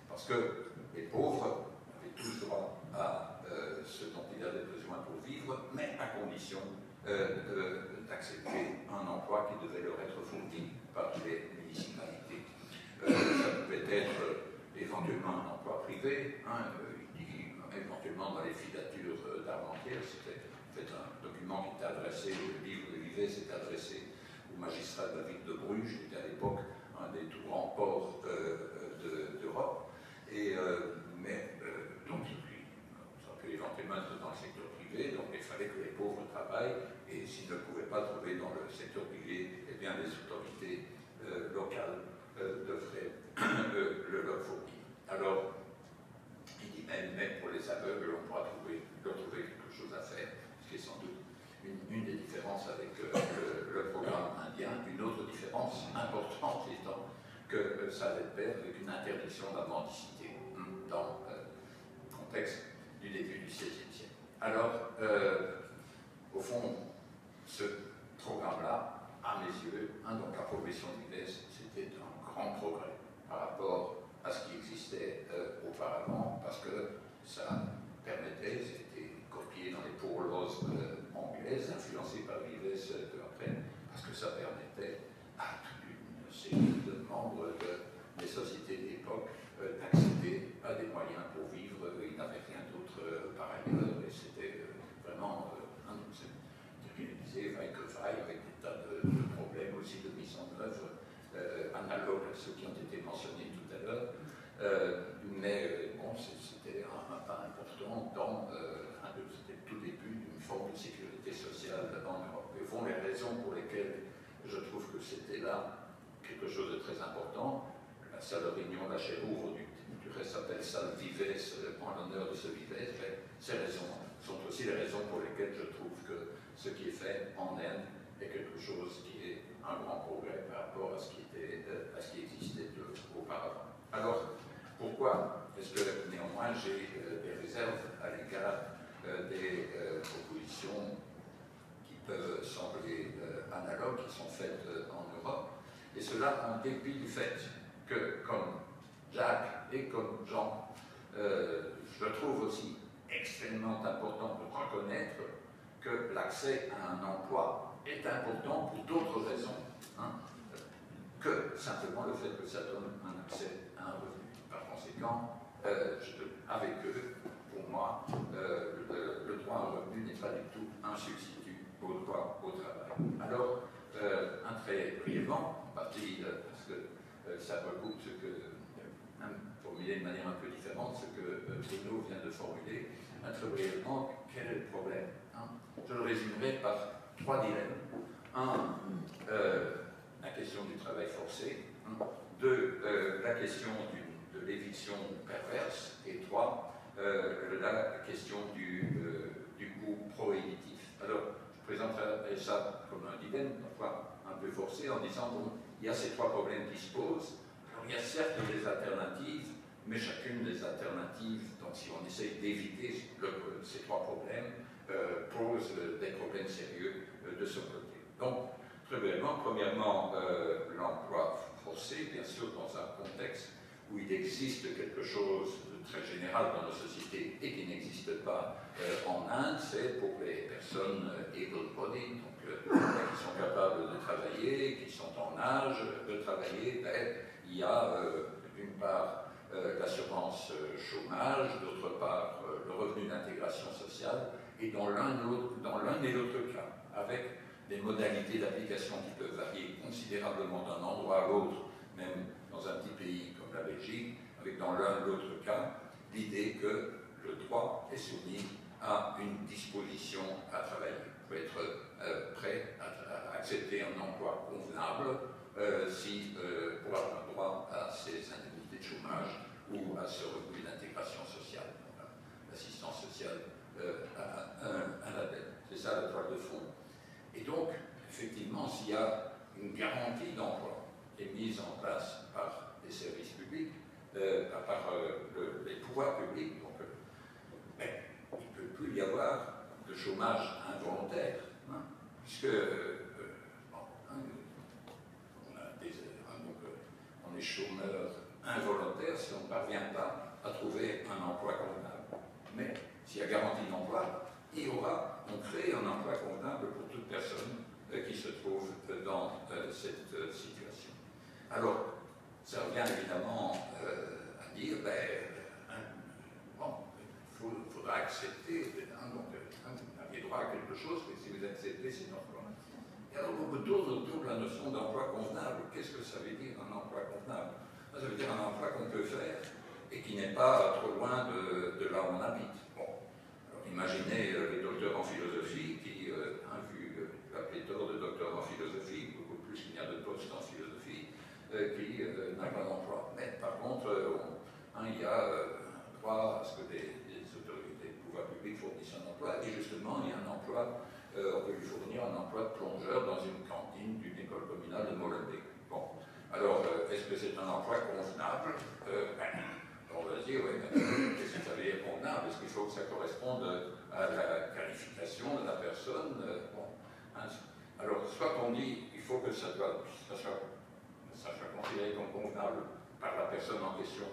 Parce que les pauvres avaient tous droit à ce dont ils avaient besoin pour vivre, mais à condition d'accepter un emploi qui devait leur être fourni par les municipalités. Ça pouvait être éventuellement un emploi privé, éventuellement dans les filatures d'Armentières. C'était en fait un document qui était adressé, le livre de Vives était adressé au magistrat de la ville de Bruges, qui était à l'époque un des tout grands ports d'Europe. Donc, ça peut éventuellement être dans le secteur privé, donc il fallait que les pauvres travaillent, et s'ils ne pouvaient pas trouver dans le secteur privé, eh bien les autorités locales devraient le leur fournir. Alors, il dit même pour les aveugles, on pourra leur trouver quelque chose à faire, ce qui est sans doute une des différences avec le programme indien. Une autre différence importante étant que ça allait de pair avec une interdiction de la mendicité dans le contexte du début du XVIe siècle. Alors, au fond, ce programme-là, à mes yeux, donc la progression de Vives, c'était un grand progrès par rapport à ce qui existait auparavant, parce que ça permettait, c'était copié dans les poor laws anglaises, influencé par Vives peu après, parce que ça permettait à toute une série de membres des sociétés d'époque d'accéder à des moyens pour vivre. Ils n'avaient rien d'autre par ailleurs, et c'était vraiment réalisé vaille que vaille, avec des tas de problèmes aussi de mise en œuvre analogues à ceux qui ont été mentionnés tout à l'heure. Mais bon, c'était un pas important dans c'était le tout début d'une forme de sécurité sociale en Europe. Et au fond, les raisons pour lesquelles je trouve que c'était là quelque chose de très important, la salle de réunion, la Chérouvre, du reste s'appelle salle Vives en l'honneur de ce Vives, ces raisons sont aussi les raisons pour lesquelles je trouve que ce qui est fait en Inde est quelque chose qui est un grand progrès par rapport à ce qui existait auparavant. Alors, pourquoi est-ce que néanmoins j'ai des réserves à l'égard des propositions qui peuvent sembler analogues, qui sont faites en Europe, et cela en dépit du fait que, comme Jacques et comme Jean, je trouve aussi extrêmement important de reconnaître que l'accès à un emploi est important pour d'autres raisons que simplement le fait que ça donne un accès à un revenu. Par conséquent, avec eux, pour moi, le droit à un revenu n'est pas du tout un substitut au droit au travail. Alors, très brièvement, en partie parce que ça recoupe ce que, formulé de manière un peu différente, ce que Bruno vient de formuler, très brièvement, quel est le problème Je le résumerai par trois dilemmes. Un, la question du travail forcé. Deux, la question de l'éviction perverse. Et trois, la question du coût prohibitif. Alors, je présenterai ça comme un dilemme, parfois un peu forcé, en disant, bon, il y a ces trois problèmes qui se posent. Alors, il y a certes des alternatives, mais chacune des alternatives, donc si on essaye d'éviter ces trois problèmes, pose des problèmes sérieux de ce côté. Donc, très brièvement, premièrement, l'emploi forcé, bien sûr, dans un contexte où il existe quelque chose de très général dans nos sociétés et qui n'existe pas en Inde, c'est pour les personnes able-bodied, donc qui sont capables de travailler, qui sont en âge de travailler, ben, il y a d'une part l'assurance chômage, d'autre part le revenu d'intégration sociale, et dans l'un et l'autre cas, avec des modalités d'application qui peuvent varier considérablement d'un endroit à l'autre, même dans un petit pays comme la Belgique, avec dans l'un et l'autre cas l'idée que le droit est soumis à une disposition à travailler. Il faut être prêt à accepter un emploi convenable pour avoir droit à ces indemnités de chômage ou à ce revenu d'intégration sociale, l'assistance sociale à la dette. C'est ça la toile de fond. Et donc, effectivement, s'il y a une garantie d'emploi qui est mise en place par les services publics, par les pouvoirs publics, donc, ben, il ne peut plus y avoir de chômage involontaire, hein, puisque on est chômeur involontaire si on ne parvient pas à trouver un emploi convenable. Mais s'il y a garantie d'emploi, on crée un emploi convenable pour toute personne qui se trouve dans cette situation. Alors, ça revient évidemment à dire, il faudra accepter, vous avez droit à quelque chose, mais si vous acceptez cet emploi. Et alors, on tourne autour de la notion d'emploi convenable. Qu'est-ce que ça veut dire, un emploi convenable? Ça veut dire un emploi qu'on peut faire et qui n'est pas trop loin de là où on habite. Bon. Alors, imaginez les docteurs en philosophie qui, vu la pléthore de docteurs en philosophie, beaucoup plus qu'il n'y a de postes en philosophie, qui n'a pas d'emploi. Mais par contre, il y a droit à ce que les autorités, les pouvoirs publics fournissent un emploi, et justement, il y a un emploi, on peut lui fournir un emploi de plongeur dans une cantine d'une école communale de Molenbeek. Bon. Alors, est-ce que c'est un emploi convenable? On va se dire, oui, mais qu'est-ce que ça veut dire convenable? Est-ce qu'il faut que ça corresponde à la qualification de la personne? Bon. Alors, soit on dit, il faut que ça soit considéré comme convenable par la personne en question,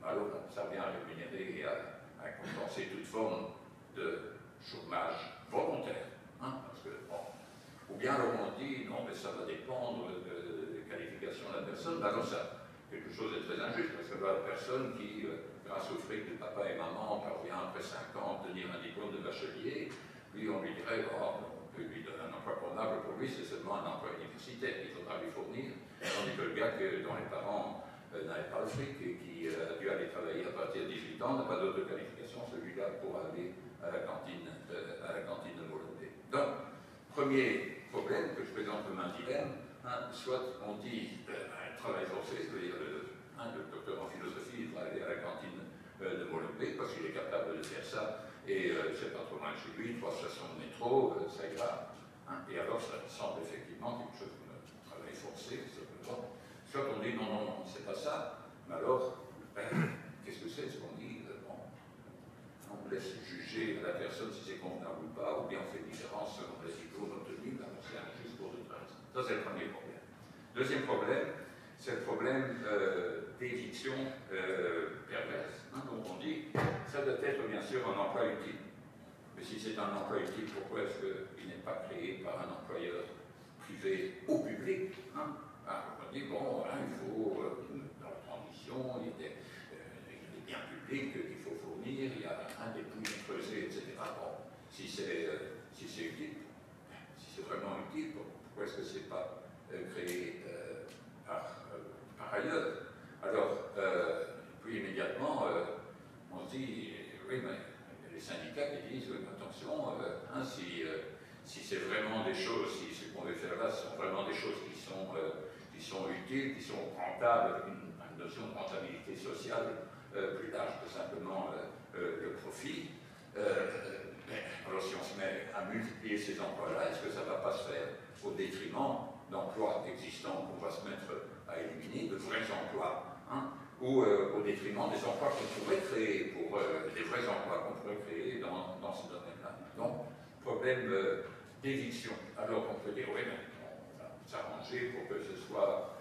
alors ça vient à rémunérer et à compenser toute forme de chômage volontaire. Parce que, ou bien alors on dit, non, mais ça va dépendre de qualification de la personne, alors ça, quelque chose de très injuste, parce que la personne qui, grâce au fric de papa et maman, parvient après 5 ans à obtenir un diplôme de bachelier, lui, on lui dirait, on peut lui donner un emploi convenable, pour lui, c'est seulement un emploi universitaire qu'il faudra lui fournir, tandis que le gars dont les parents n'avaient pas le fric et qui a dû aller travailler à partir de 18 ans, n'a pas d'autre qualification, celui-là pourra aller à la cantine de Molenbeek. Donc, premier problème que je présente comme un dilemme, soit on dit travail forcé, c'est-à-dire le docteur en philosophie, il va aller à la cantine de Molenbeek parce qu'il est capable de faire ça, et c'est pas trop loin de chez lui, 3 stations de métro, ça ira. Et alors ça semble effectivement quelque chose comme un travail forcé, simplement. Soit on dit non, c'est pas ça, mais alors, qu'est-ce que c'est ce qu'on dit? On laisse juger la personne si c'est convenable ou pas, ou bien on fait différence selon les diplômes obtenus, alors c'est injuste pour d'autres raisons. Ça, c'est le premier problème. Deuxième problème, c'est le problème d'éviction perverse. Donc on dit, ça doit être bien sûr un emploi utile. Mais si c'est un emploi utile, pourquoi est-ce qu'il n'est pas créé par un employeur privé ou public? On dit, bon, il faut, dans la transition, il y a des biens publics qu'il faut fournir, il y a des puits creusés, etc. Bon, si c'est utile, si c'est vraiment utile, pourquoi est-ce que ce n'est pas créé par ailleurs? Alors, puis immédiatement, on se dit, oui, mais il y a les syndicats qui disent, oui, mais attention, si c'est vraiment des choses, si ce qu'on veut faire là, ce sont vraiment des choses qui sont utiles, qui sont rentables, avec une notion de rentabilité sociale plus large que simplement le profit. Alors si on se met à multiplier ces emplois-là, est-ce que ça ne va pas se faire au détriment d'emplois existants qu'on va se mettre à éliminer, de vrais emplois, hein, ou au détriment des emplois qu'on pourrait créer, pour des vrais emplois qu'on pourrait créer dans ce domaine-là. Donc, problème d'éviction. Alors, on peut dire, oui, mais on va s'arranger pour que ce soit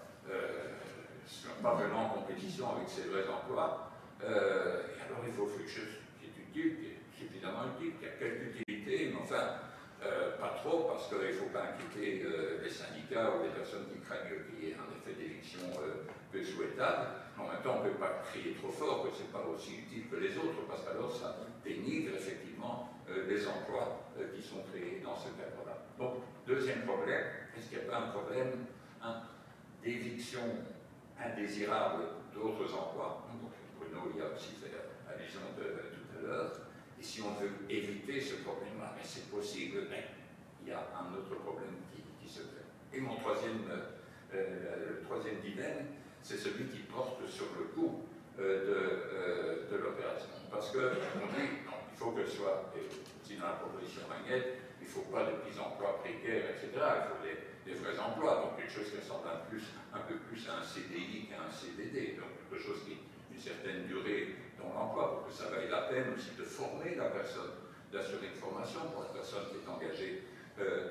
pas vraiment en compétition avec ces vrais emplois. Et alors, il faut quelque chose qui est utile, qui est suffisamment utile, qui a quelque utilité, mais enfin, pas trop, parce qu'il ne faut pas inquiéter les syndicats ou les personnes qui craignent qu'il y ait un effet d'éviction peu souhaitable. En même temps, on ne peut pas crier trop fort que ce n'est pas aussi utile que les autres, parce qu'alors ça dénigre effectivement les emplois qui sont créés dans ce cadre-là. Donc, deuxième problème, est-ce qu'il n'y a pas un problème d'éviction indésirable d'autres emplois? Donc, Bruno y a aussi fait allusion tout à l'heure. Et si on veut éviter ce problème-là, mais c'est possible, mais il y a un autre problème qui se fait. Et mon le troisième dilemme, c'est celui qui porte sur le coût de l'opération. Parce qu'on dit, non, il faut que ce soit, aussi dans la proposition Ragnel, il ne faut pas de petits emplois précaires, etc. Il faut des vrais emplois, donc quelque chose qui ressemble un peu plus à un CDI qu'à un CDD, donc quelque chose qui une certaine durée dans l'emploi, pour que ça vaille la peine aussi de former la personne, d'assurer une formation pour la personne qui est engagée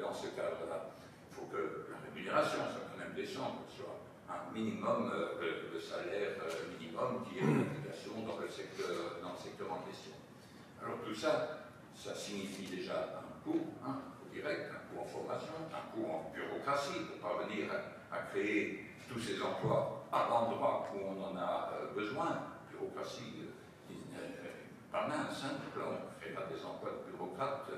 dans ce cadre-là. Il faut que la rémunération soit quand même décente, que ce soit un minimum, le salaire minimum qui est une application dans le secteur en question. Alors tout ça, ça signifie déjà un coût direct, un coût en formation, un coût en bureaucratie pour parvenir à créer tous ces emplois à l'endroit où on en a besoin. Bureaucratie pas mince, on ne fait pas des emplois de bureaucrates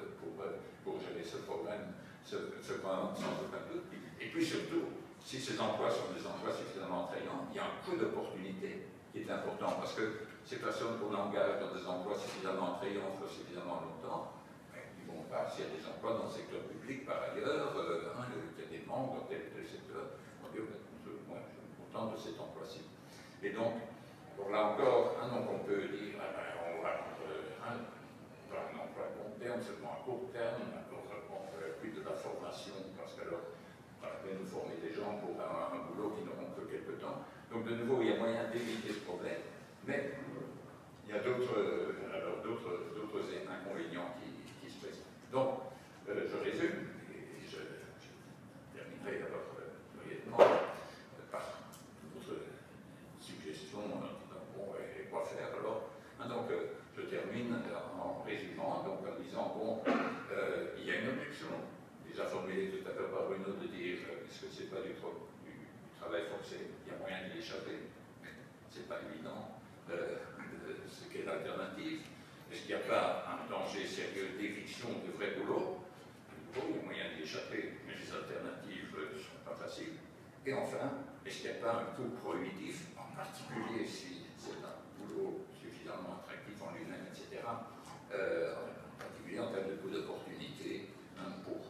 pour gérer ce problème sans aucun doute. Et puis surtout, si ces emplois sont des emplois suffisamment attrayants, il y a un coût d'opportunité qui est important, parce que ces personnes qu'on engage dans des emplois suffisamment attrayants pour suffisamment longtemps, ils vont pas, s'il y a des emplois dans le secteur public par ailleurs, il y a des manques dans tel secteur, on dit, moi je suis content de cet emploi-ci. Et donc, pour là encore, donc on peut dire, on va un emploi à long terme, seulement à court terme, on fait plus de la formation, parce qu'alors, on va nous former des gens pour un boulot qui n'auront que quelques temps. Donc de nouveau, il y a moyen d'éviter ce problème, mais il y a d'autres inconvénients qui se présentent. Donc, je résume, et je terminerai alors brièvement par d'autres suggestions et quoi faire alors. Donc, je termine en résumant, donc en disant, bon, il y a une objection, déjà formulée tout à l'heure par Bruno, de dire, est-ce que ce n'est pas du travail forcé? Il y a moyen d'y échapper, mais ce n'est pas évident. Ce qu'est l'alternative, est-ce qu'il n'y a pas un danger sérieux d'éviction de vrai boulot? Il y a moyen d'y échapper, mais les alternatives ne sont pas faciles. Et enfin, est-ce qu'il n'y a pas un coût prohibitif, en particulier si c'est un boulot suffisamment attractif en lui-même, etc., en particulier en termes de coût d'opportunité pour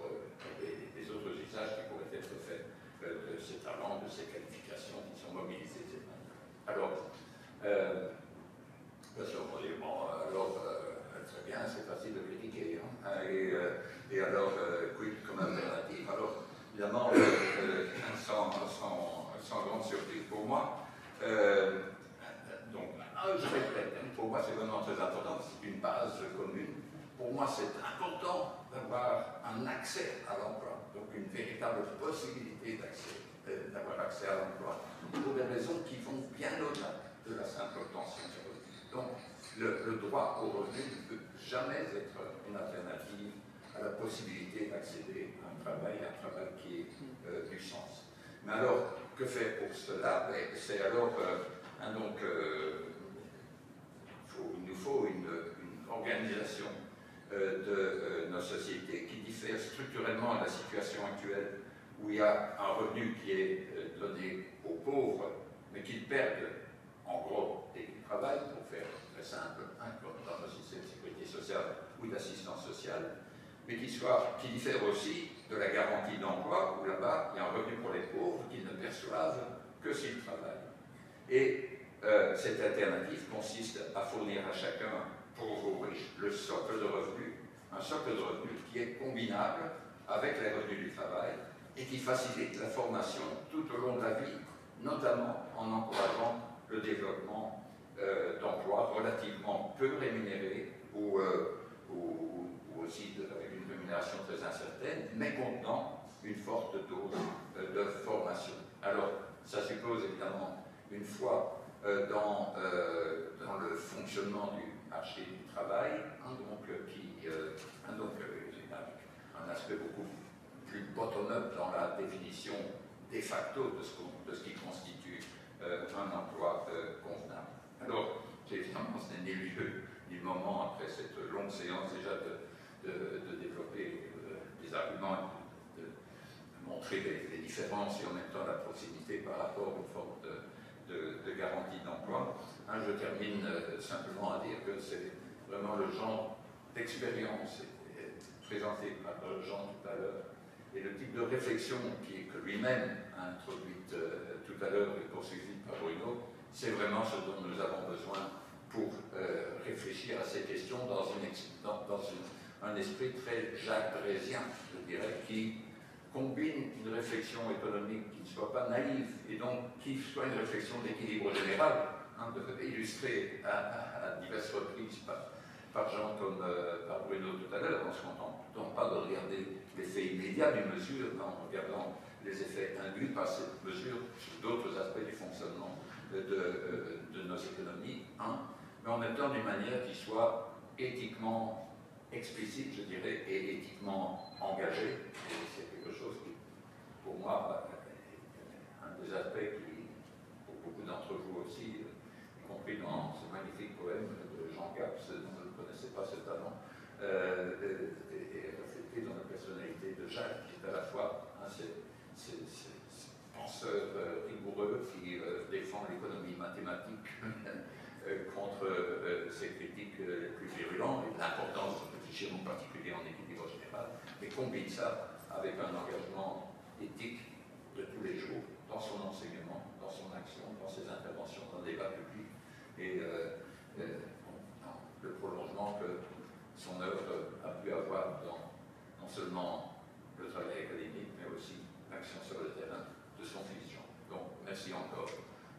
les autres usages qui pourraient être faits de ces talents, de ces qualifications qui sont mobilisées. Alors, très bien, c'est facile de critiquer. Et alors, quid comme alternative? Alors, évidemment, sans grande surprise pour moi, donc, je répète, pour moi c'est vraiment très important, c'est une base commune. Pour moi, c'est important d'avoir un accès à l'emploi, donc une véritable possibilité d'avoir accès à l'emploi, pour des raisons qui vont bien au-delà de la simple obtention de revenus. Donc, le droit au revenu ne peut jamais être une alternative à la possibilité d'accéder à un travail qui ait du sens. Mais alors, que faire pour cela? C'est alors, il nous faut une organisation de nos sociétés qui diffère structurellement de la situation actuelle, où il y a un revenu qui est donné aux pauvres, mais qu'ils perdent en gros dès qu'ils travaillent, pour faire très simple, comme dans le système de sécurité sociale ou d'assistance sociale, mais qui diffère aussi de la garantie d'emploi, où là-bas, il y a un revenu pour les pauvres qu'ils ne perçoivent que s'ils travaillent. Et cette alternative consiste à fournir à chacun, pauvre ou riche, le socle de revenus, un socle de revenus qui est combinable avec les revenus du travail, et qui facilite la formation tout au long de la vie, notamment en encourageant le développement d'emplois relativement peu rémunérés ou aussi avec une rémunération très incertaine, mais contenant une forte dose de formation. Alors, ça suppose évidemment une foi dans le fonctionnement du marché du travail, un aspect beaucoup plus bottom-up dans la définition de facto de ce qui constitue un emploi convenable. Alors, évidemment, ce n'est ni le lieu ni le moment, après cette longue séance déjà, de développer des arguments, de montrer les différences et en même temps la proximité par rapport à une forme de garantie d'emploi. Je termine simplement à dire que c'est vraiment le genre d'expérience présenté par Jean tout à l'heure et le type de réflexion que lui-même a introduite tout à l'heure et poursuivie par Bruno, c'est vraiment ce dont nous avons besoin pour réfléchir à ces questions dans un esprit très Jacques Drésien, je dirais, qui combine une réflexion économique qui ne soit pas naïve et donc qui soit une réflexion d'équilibre général, illustrée à diverses reprises par Jean comme par Bruno tout à l'heure. On ne se contente pas de regarder l'effet immédiat d'une mesure, mais en regardant les effets induits par cette mesure sur d'autres aspects du fonctionnement de nos économies, mais en même temps d'une manière qui soit éthiquement explicite, je dirais, et éthiquement engagée. Et c'est quelque chose qui, pour moi, est un des aspects qui, pour beaucoup d'entre vous aussi, y compris dans ce magnifique poème de Jean Gaps, dont je ne connaissais pas ce talent, est reflété dans la personnalité de Jacques, qui est à la fois ce penseur rigoureux qui défend l'économie mathématique contre ses critiques les plus virulentes et l'importance de réfléchir en particulier en équilibre général, mais combine ça avec un engagement éthique de tous les jours dans son enseignement, dans son action, dans ses interventions dans le débat public et dans le prolongement que son œuvre a pu avoir dans non seulement le travail académique, mais aussi l'action sur le terrain de son vision. Donc, merci encore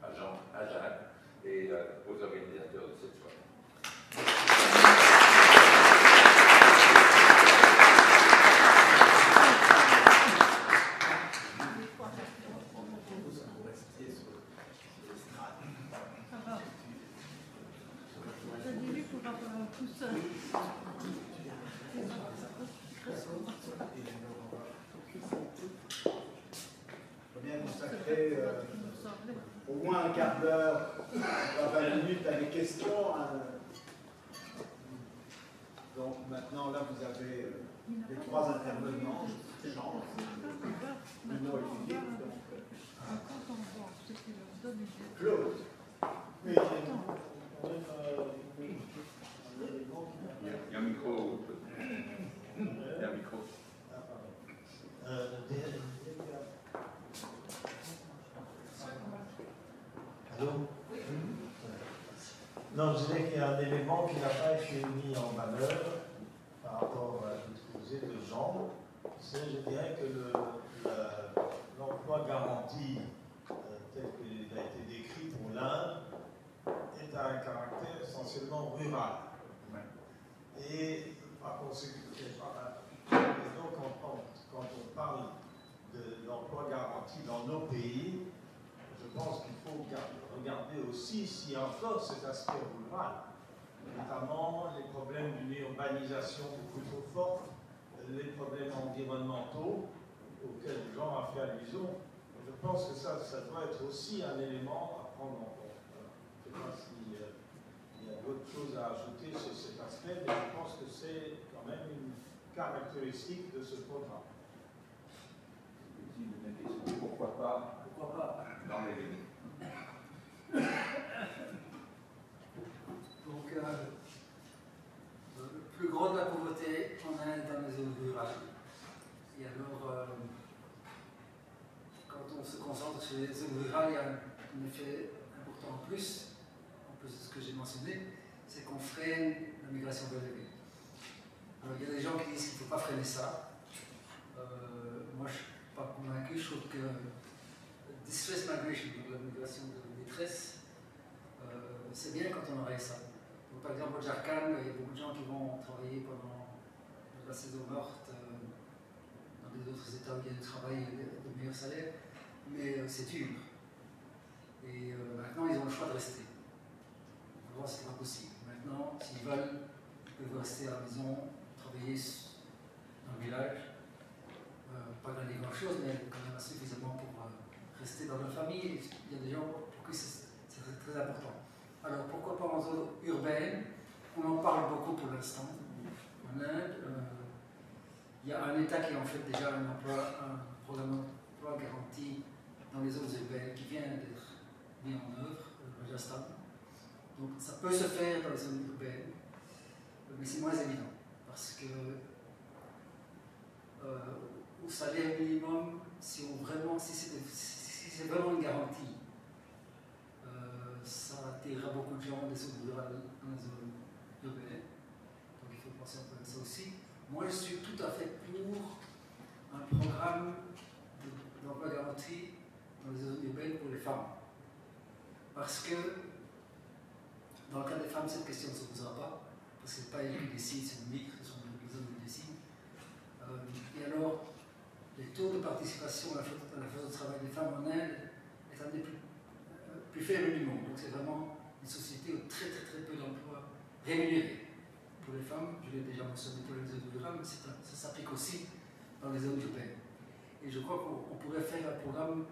à Jean, à Jacques et aux organisateurs de cette soirée. Bien consacrer au moins un quart d'heure, 20 minutes à des questions. Donc maintenant, là, vous avez les trois intervenants. Bruno et Philippe. Claude. Il y a un micro. Il y a un micro. Allô ? Non, je dirais qu'il y a un élément qui n'a pas été mis en valeur par rapport à l'exposé de Jean. C'est, je dirais, que l'emploi garanti tel qu'il a été décrit pour l'Inde est à un caractère essentiellement rural. Et par conséquent, quand on parle de l'emploi garanti dans nos pays, je pense qu'il faut regarder aussi s'il y a encore cet aspect rural, notamment les problèmes d'une urbanisation beaucoup trop forte, les problèmes environnementaux auxquels Jean a fait allusion. Je pense que ça doit être aussi un élément à prendre en compte. Je ne sais pas s'il y a d'autres choses à ajouter sur cet aspect, mais je pense que c'est quand même une caractéristique de ce programme. Pourquoi pas dans les limites. Donc, le plus gros de la pauvreté en Inde dans les zones rurales. Et alors, quand on se concentre sur les zones rurales, il y a un effet important en plus de ce que j'ai mentionné, c'est qu'on freine la migration vers les villes. Alors, il y a des gens qui disent qu'il ne faut pas freiner ça. Moi, pas convaincu. Je trouve que distress migration, donc la migration de détresse, c'est bien quand on aurait ça. Donc, par exemple, au Jharkhand, il y a beaucoup de gens qui vont travailler pendant la saison morte dans les autres États où il y a du travail et de meilleurs salaires, mais c'est dur. Et maintenant, ils ont le choix de rester. Avant, c'était pas possible. Maintenant, s'ils veulent, ils peuvent rester à la maison, travailler dans le village. Pas gagner grand-chose, mais quand même suffisamment pour rester dans leur famille. Il y a des gens pour qui c'est très important. Alors, pourquoi pas en zone urbaine? On en parle beaucoup pour l'instant. En Inde, il y a un État qui a en fait déjà un programme d'emploi garanti dans les zones urbaines qui vient d'être mis en œuvre, Rajasthan. Donc, ça peut se faire dans les zones urbaines, mais c'est moins évident parce que au salaire minimum, si c'est vraiment une garantie, ça attirera beaucoup de gens des zones rurales dans les zones urbaines. Donc il faut penser un peu à ça aussi. Moi, je suis tout à fait pour un programme d'emploi garanti dans les zones urbaines pour les femmes. Parce que dans le cas des femmes, cette question ne se posera pas, parce que ce n'est pas elles qui décident, c'est le micro, ce sont les hommes qui décident. Et alors, les taux de participation à la force de travail des femmes en Inde est un des plus faibles du monde. Donc c'est vraiment une société où très peu d'emplois rémunérés pour les femmes. Je l'ai déjà mentionné pour les zones rurales, mais ça s'applique aussi dans les zones urbaines. Et je crois qu'on pourrait faire un programme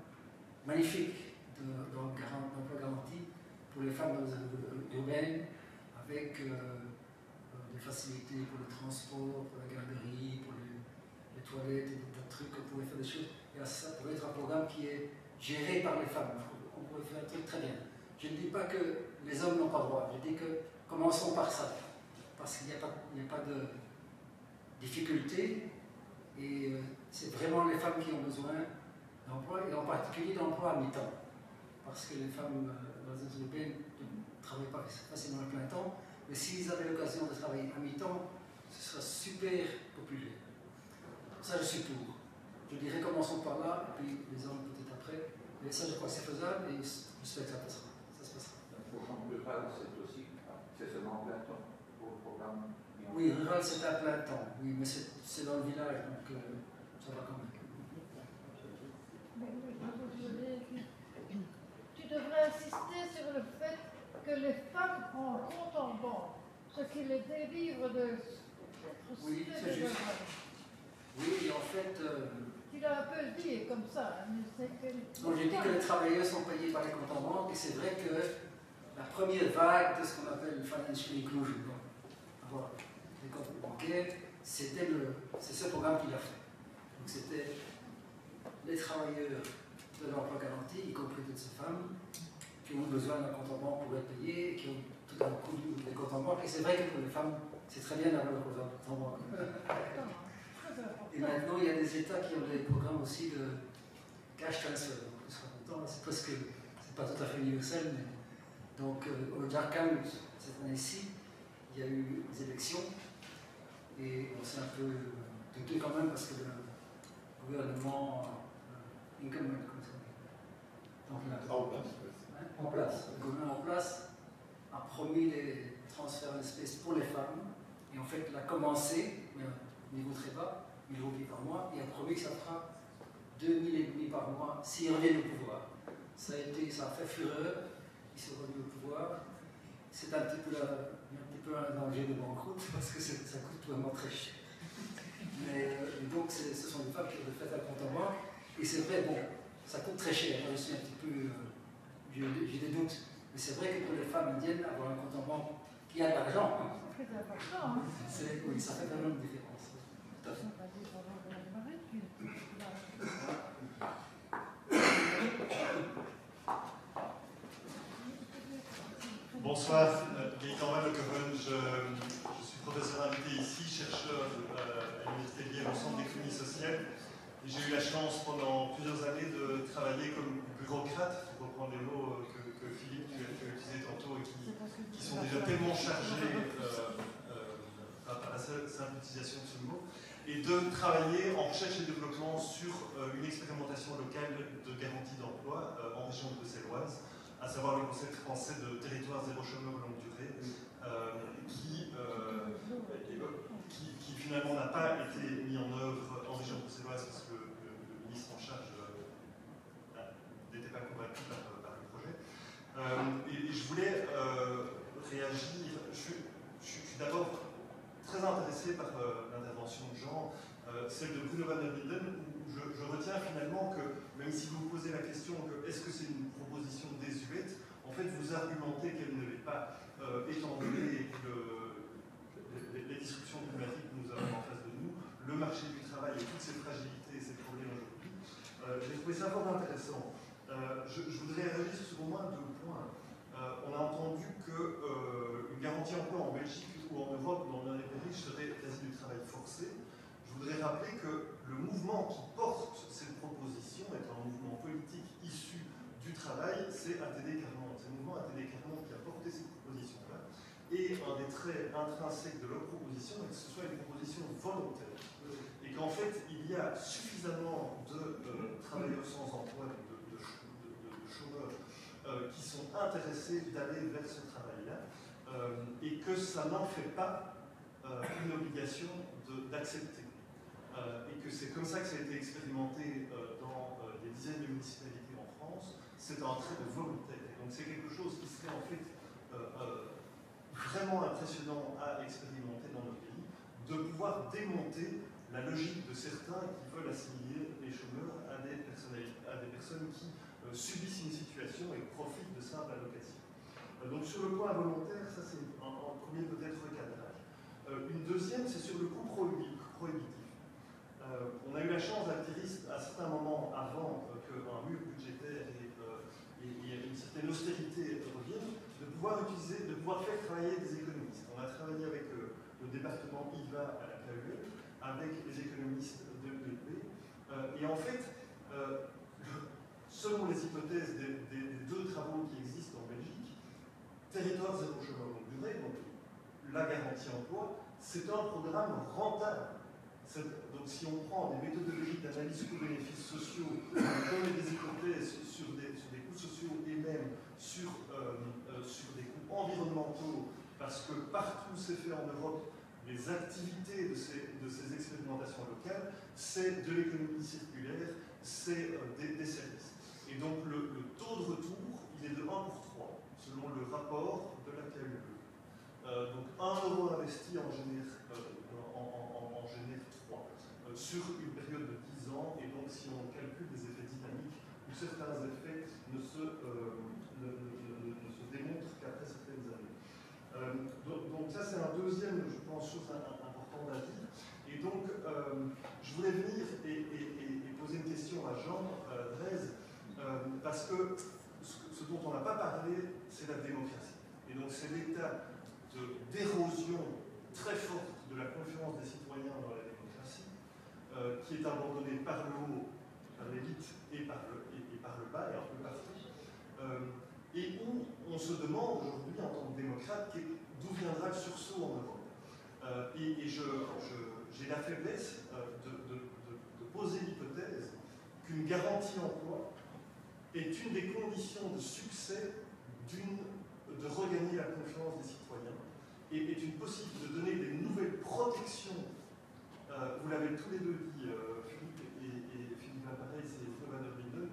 magnifique d'emploi garanti pour les femmes dans les zones urbaines, avec des facilités pour le transport, pour la garderie, pour les toilettes et des tas de trucs. On pourrait faire des choses. Et ça pourrait être un programme qui est géré par les femmes. On pourrait faire un truc très bien. Je ne dis pas que les hommes n'ont pas droit. Je dis que commençons par ça. Parce qu'il n'y a pas de difficulté. Et c'est vraiment les femmes qui ont besoin d'emploi, et en particulier d'emploi à mi-temps. Parce que les femmes dans les zones urbaines ne travaillent pas facilement à plein temps. Mais s'ils avaient l'occasion de travailler à mi-temps, ce serait super populaire. Ça, je suis pour. Je dirais commençons par là, et puis les hommes peut-être après. Mais ça, je crois que c'est faisable, et j'espère que ça passera. Ça se passera. Le programme rural, c'est seulement plein temps pour le programme. Oui, rural, c'est à plein temps. Oui, mais c'est dans le village, donc ça va quand même. Tu devrais insister sur le fait que les femmes ont un compte en banque, ce qui les délivre de cette Oui, société c'est de juste. travail. Oui, en fait. Tu l'as un peu dit comme ça, mais c'est que. Donc j'ai dit que les travailleurs sont payés par les comptes en banque, et c'est vrai que la première vague de ce qu'on appelle le financial inclusion, avoir les comptes bancaires, c'est ce programme qu'il a fait. Donc c'était les travailleurs de l'emploi garanti, y compris toutes ces femmes, qui ont besoin d'un compte en banque pour être payés, et qui ont tout un coup des comptes en banque. Et c'est vrai que pour les femmes, c'est très bien d'avoir le compte en banque. Et maintenant, il y a des États qui ont des programmes aussi de cash transfer. Donc, on sera content, c'est pas tout à fait universel, mais donc au Jharkhand, cette année-ci, il y a eu des élections, et on s'est un peu douté quand même parce que le gouvernement incumbent, comme ça dit. En place. Le gouvernement en place a promis des transferts d'espèces pour les femmes, et en fait, il a commencé, mais au niveau très bas, 1 000 roupies par mois, et a promis que ça fera 2 500 par mois s'ils reviennent au pouvoir. Ça a fait fureur, ils sont revenus au pouvoir. C'est un petit peu un danger de banqueroute parce que ça coûte vraiment très cher. Mais donc, ce sont des femmes qui ont fait un compte en banque, et c'est vrai, bon, ça coûte très cher. Moi, je suis un petit peu. J'ai des doutes. Mais c'est vrai que pour les femmes indiennes, avoir un compte en banque qui a de l'argent, C'est important, hein. oui, ça fait vraiment une différence. Tout à fait. Bonsoir, Gaëtan Van Lecoven, je suis professeur invité ici, chercheur à l'Université de Liège au Centre d'économie sociale. Et j'ai eu la chance pendant plusieurs années de travailler comme bureaucrate, pour reprendre les mots que Philippe, tu as utilisés tantôt, et qui sont déjà tellement chargés par la simplification de ce mot, et de travailler en recherche et développement sur une expérimentation locale de garantie d'emploi en région bruxelloise, à savoir le concept français de territoire zéro chômeur longue durée, qui finalement n'a pas été mis en œuvre en région bruxelloise parce que le ministre en charge n'était pas convaincu par le projet. Et je voulais réagir. Je suis d'abord très intéressé par l'intervention de Jean, celle de Bruno Van der Linden, où je retiens finalement que, même si vous posez la question que est-ce que c'est une proposition désuète, en fait vous argumentez qu'elle ne l'est pas, étant donné les disruptions climatiques que nous avons en face de nous, le marché du travail et toutes ces fragilités et ces problèmes aujourd'hui. J'ai trouvé ça fort intéressant. Je voudrais réagir sur au moins 2 points. On a entendu qu'une garantie emploi en Belgique ou en Europe, dans l'un des pays riches, serait quasi du travail forcé. Je voudrais rappeler que le mouvement qui porte cette proposition est un mouvement politique issu du travail, c'est ATD 40. C'est le mouvement ATD 40 qui a porté cette proposition-là. Et un des traits intrinsèques de leur proposition est que ce soit une proposition volontaire. Et qu'en fait, il y a suffisamment de travailleurs sans emploi, de chômeurs, qui sont intéressés d'aller vers ce travail-là, et que ça n'en fait pas une obligation d'accepter. Et que c'est comme ça que ça a été expérimenté dans des dizaines de municipalités en France. C'est un trait de volonté. Donc c'est quelque chose qui serait en fait vraiment impressionnant à expérimenter dans nos pays, de pouvoir démonter la logique de certains qui veulent assimiler les chômeurs à des personnes qui subissent une situation et profitent de simples allocations. Donc sur le point volontaire, ça c'est un premier peut-être recadrage. Une deuxième, c'est sur le coût prohibitif. On a eu la chance d'acquérir à certains moments avant qu'un mur budgétaire et une certaine austérité revienne, de pouvoir faire travailler des économistes. On a travaillé avec le département IVA à la KUE, avec les économistes de l'EP, et en fait, selon les hypothèses des 2 travaux qui existent en Belgique, territoire zéro chômeur longue durée, donc la garantie emploi, c'est un programme rentable. Donc si on prend des méthodologies d'analyse coûts-bénéfices sociaux, on met des hypothèses sur des coûts sociaux et même sur des coûts environnementaux, parce que partout c'est fait en Europe, les activités de ces expérimentations locales, c'est de l'économie circulaire, c'est des services. Et donc le taux de retour, il est de 1 pour 3, selon le rapport de la KUE. Donc 1 euro investi en génère 3 sur une période de 10 ans, et donc si on calcule des effets dynamiques, où certains effets ne se démontrent qu'après certaines années. Donc ça c'est un deuxième, je pense, chose importante à dire. Et donc je voulais venir et poser une question à Jean Drèze, parce que ce dont on n'a pas parlé, c'est la démocratie. Et donc c'est l'état d'érosion très forte de la confiance des citoyens dans la démocratie, qui est abandonnée par le haut, par l'élite et par le bas, et un peu partout, et où on se demande aujourd'hui, en tant que démocrate, d'où viendra le sursaut en Europe. Et j'ai la faiblesse de poser l'hypothèse qu'une garantie emploi est une des conditions de succès de regagner la confiance des citoyens, et est une possibilité de donner des nouvelles protections. Vous l'avez tous les deux dit, Philippe et Philippe Lapareil, c'est Van der Linden,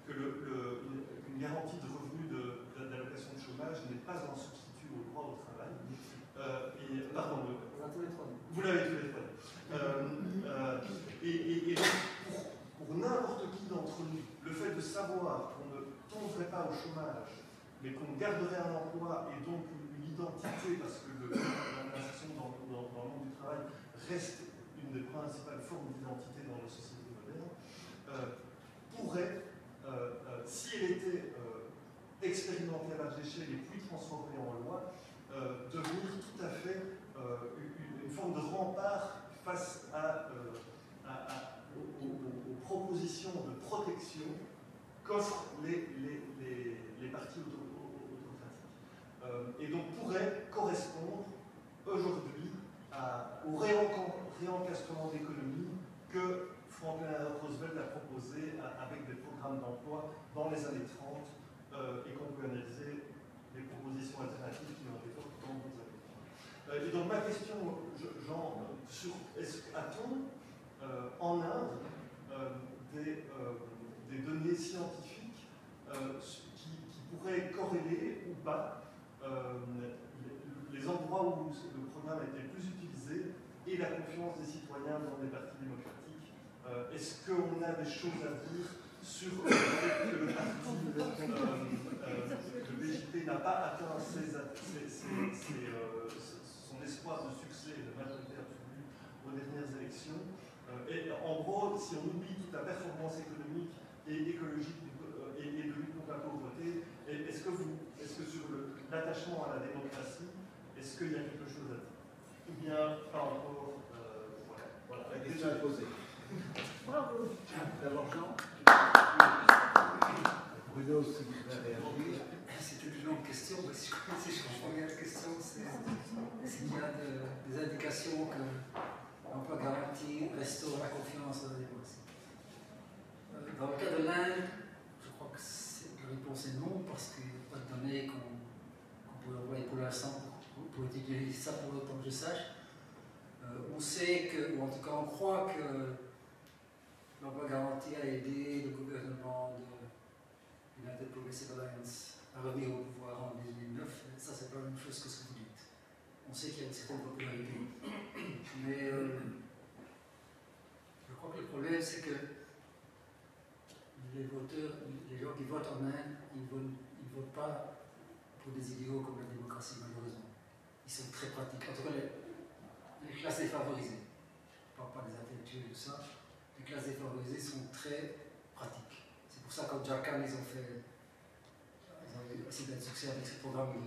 qu'une garantie de revenu d'allocation de chômage n'est pas un substitut au droit au travail. Pardon, vous l'avez tous les trois. Et donc, pour n'importe qui d'entre nous, le fait de savoir qu'on ne tomberait pas au chômage, mais qu'on garderait un emploi et donc une identité, parce que l'insertion dans le monde du travail reste une des principales formes d'identité dans nos sociétés modernes, pourrait, si elle était expérimentée à large échelle et puis transformée en loi, devenir tout à fait une forme de rempart face aux propositions de protection qu'offrent les partis autocratiques. Et donc pourrait correspondre aujourd'hui au réencastrement d'économie que Franklin Roosevelt a proposé avec des programmes d'emploi dans les années 30 et qu'on peut analyser les propositions alternatives qui ont été faites dans d'autres années. Et donc ma question, Jean, sur a-t-on en Inde des données scientifiques qui pourraient corréler ou pas les endroits où le programme a été le plus utilisé et la confiance des citoyens dans les partis démocratiques. Est-ce qu'on a des choses à dire sur le fait que le parti de BJP n'a pas atteint son espoir de succès et de majorité absolue aux dernières élections? Et en gros, si on oublie toute la performance économique et écologique et de lutte contre la pauvreté, est-ce que sur l'attachement à la démocratie, est-ce qu'il y a quelque chose à dire? Ou bien pas encore voilà. La question est posée. Bravo. D'abord Jean. Bruno, si vous voulez réagir. C'est une longue question, mais si je comprends bien la question, c'est s'il y a des indications que l'emploi garanti restaure la confiance dans la démocratie. Dans le cas de l'Inde, je crois que la réponse est non, parce qu'il n'y a pas de données qu'on peut envoyer pour l'instant pour étudier ça pour autant que je sache. On sait que, ou en tout cas on croit que l'emploi garanti a aidé le gouvernement de United Progressive Alliance à revenir au pouvoir en 2009. Ça, c'est pas la même chose que ce que vous dites. On sait qu'il y a une certaine popularité. Mais je crois que le problème, c'est que les voteurs, les gens qui votent en Inde, ils ne votent pas pour des idéaux comme la démocratie, malheureusement. Ils sont très pratiques. En tout cas, les classes défavorisées. Je ne parle pas des intellectuels et tout ça. Les classes défavorisées sont très pratiques. C'est pour ça qu'au Jharkhand, ils ont eu assez de succès avec ce programme de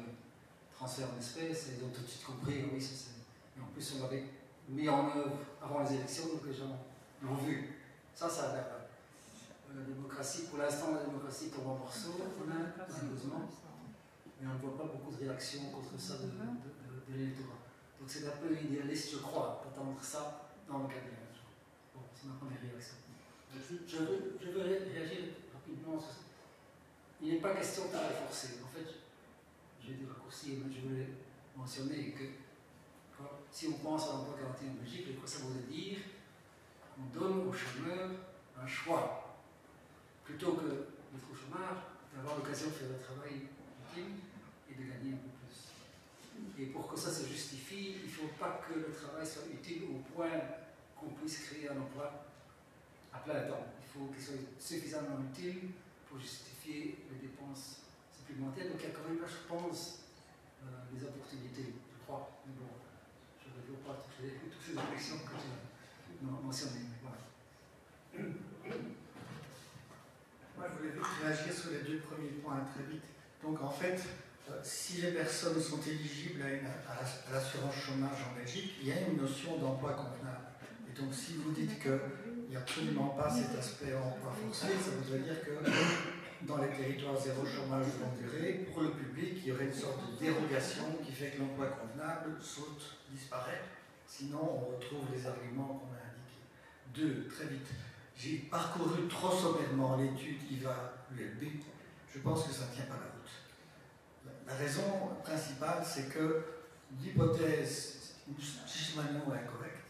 transfert en espèces, et ils ont tout de suite compris, oui, et en plus on l'avait mis en œuvre avant les élections, donc les gens l'ont vu. Ça a l'air. La démocratie, pour l'instant, la démocratie tombe en morceaux, malheureusement, mais on ne voit pas beaucoup de réactions contre ça de l'électorat. Donc c'est un peu idéaliste, je crois, d'attendre ça dans le cas de l'âge. Bon, c'est ma première réaction. Je veux réagir rapidement sur ça. Il n'est pas question de la forcer. En fait, j'ai des raccourcis, mais je voulais mentionner que si on pense à l'emploi garanti en Belgique, quoi ça voudrait dire qu'on donne aux chômeurs un choix. Plutôt que d'être au chômage, d'avoir l'occasion de faire un travail utile et de gagner un peu plus. Et pour que ça se justifie, il ne faut pas que le travail soit utile au point qu'on puisse créer un emploi à plein temps. Il faut qu'il soit suffisamment utile pour justifier les dépenses supplémentaires. Donc il y a quand même là, je pense, des opportunités, je crois. Mais bon, je ne veux pas toutes ces objections que j'ai mentionnées. Voilà. Moi, je voulais vite réagir sur les deux premiers points très vite. Donc, en fait, si les personnes sont éligibles à l'assurance chômage en Belgique, il y a une notion d'emploi convenable. Et donc, si vous dites qu'il n'y a absolument pas cet aspect emploi forcé, ça voudrait dire que dans les territoires zéro chômage de longue durée, pour le public, il y aurait une sorte de dérogation qui fait que l'emploi convenable disparaît. Sinon, on retrouve les arguments qu'on a indiqués. Deux, très vite. J'ai parcouru trop sommairement l'étude IVA-ULB. Je pense que ça ne tient pas la route. La raison principale, c'est que l'hypothèse, si je m'en est incorrecte,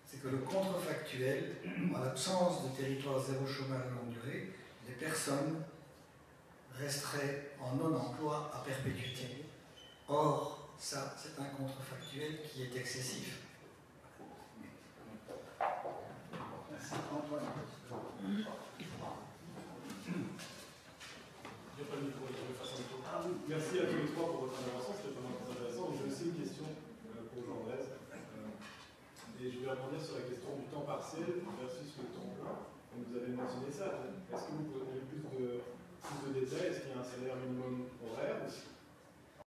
c'est que le contrefactuel, en l'absence de territoire zéro chômage à longue durée, les personnes resteraient en non-emploi à perpétuité. Or, ça, c'est un contrefactuel qui est excessif. Merci à tous les trois pour votre intervention, c'était vraiment très intéressant. J'ai aussi une question pour Jean-Blaise. Et je vais rebondir sur la question du temps partiel versus le temps plein. Donc vous avez mentionné ça. Est-ce que vous pouvez donner plus de détails? Est-ce qu'il y a un salaire minimum horaire?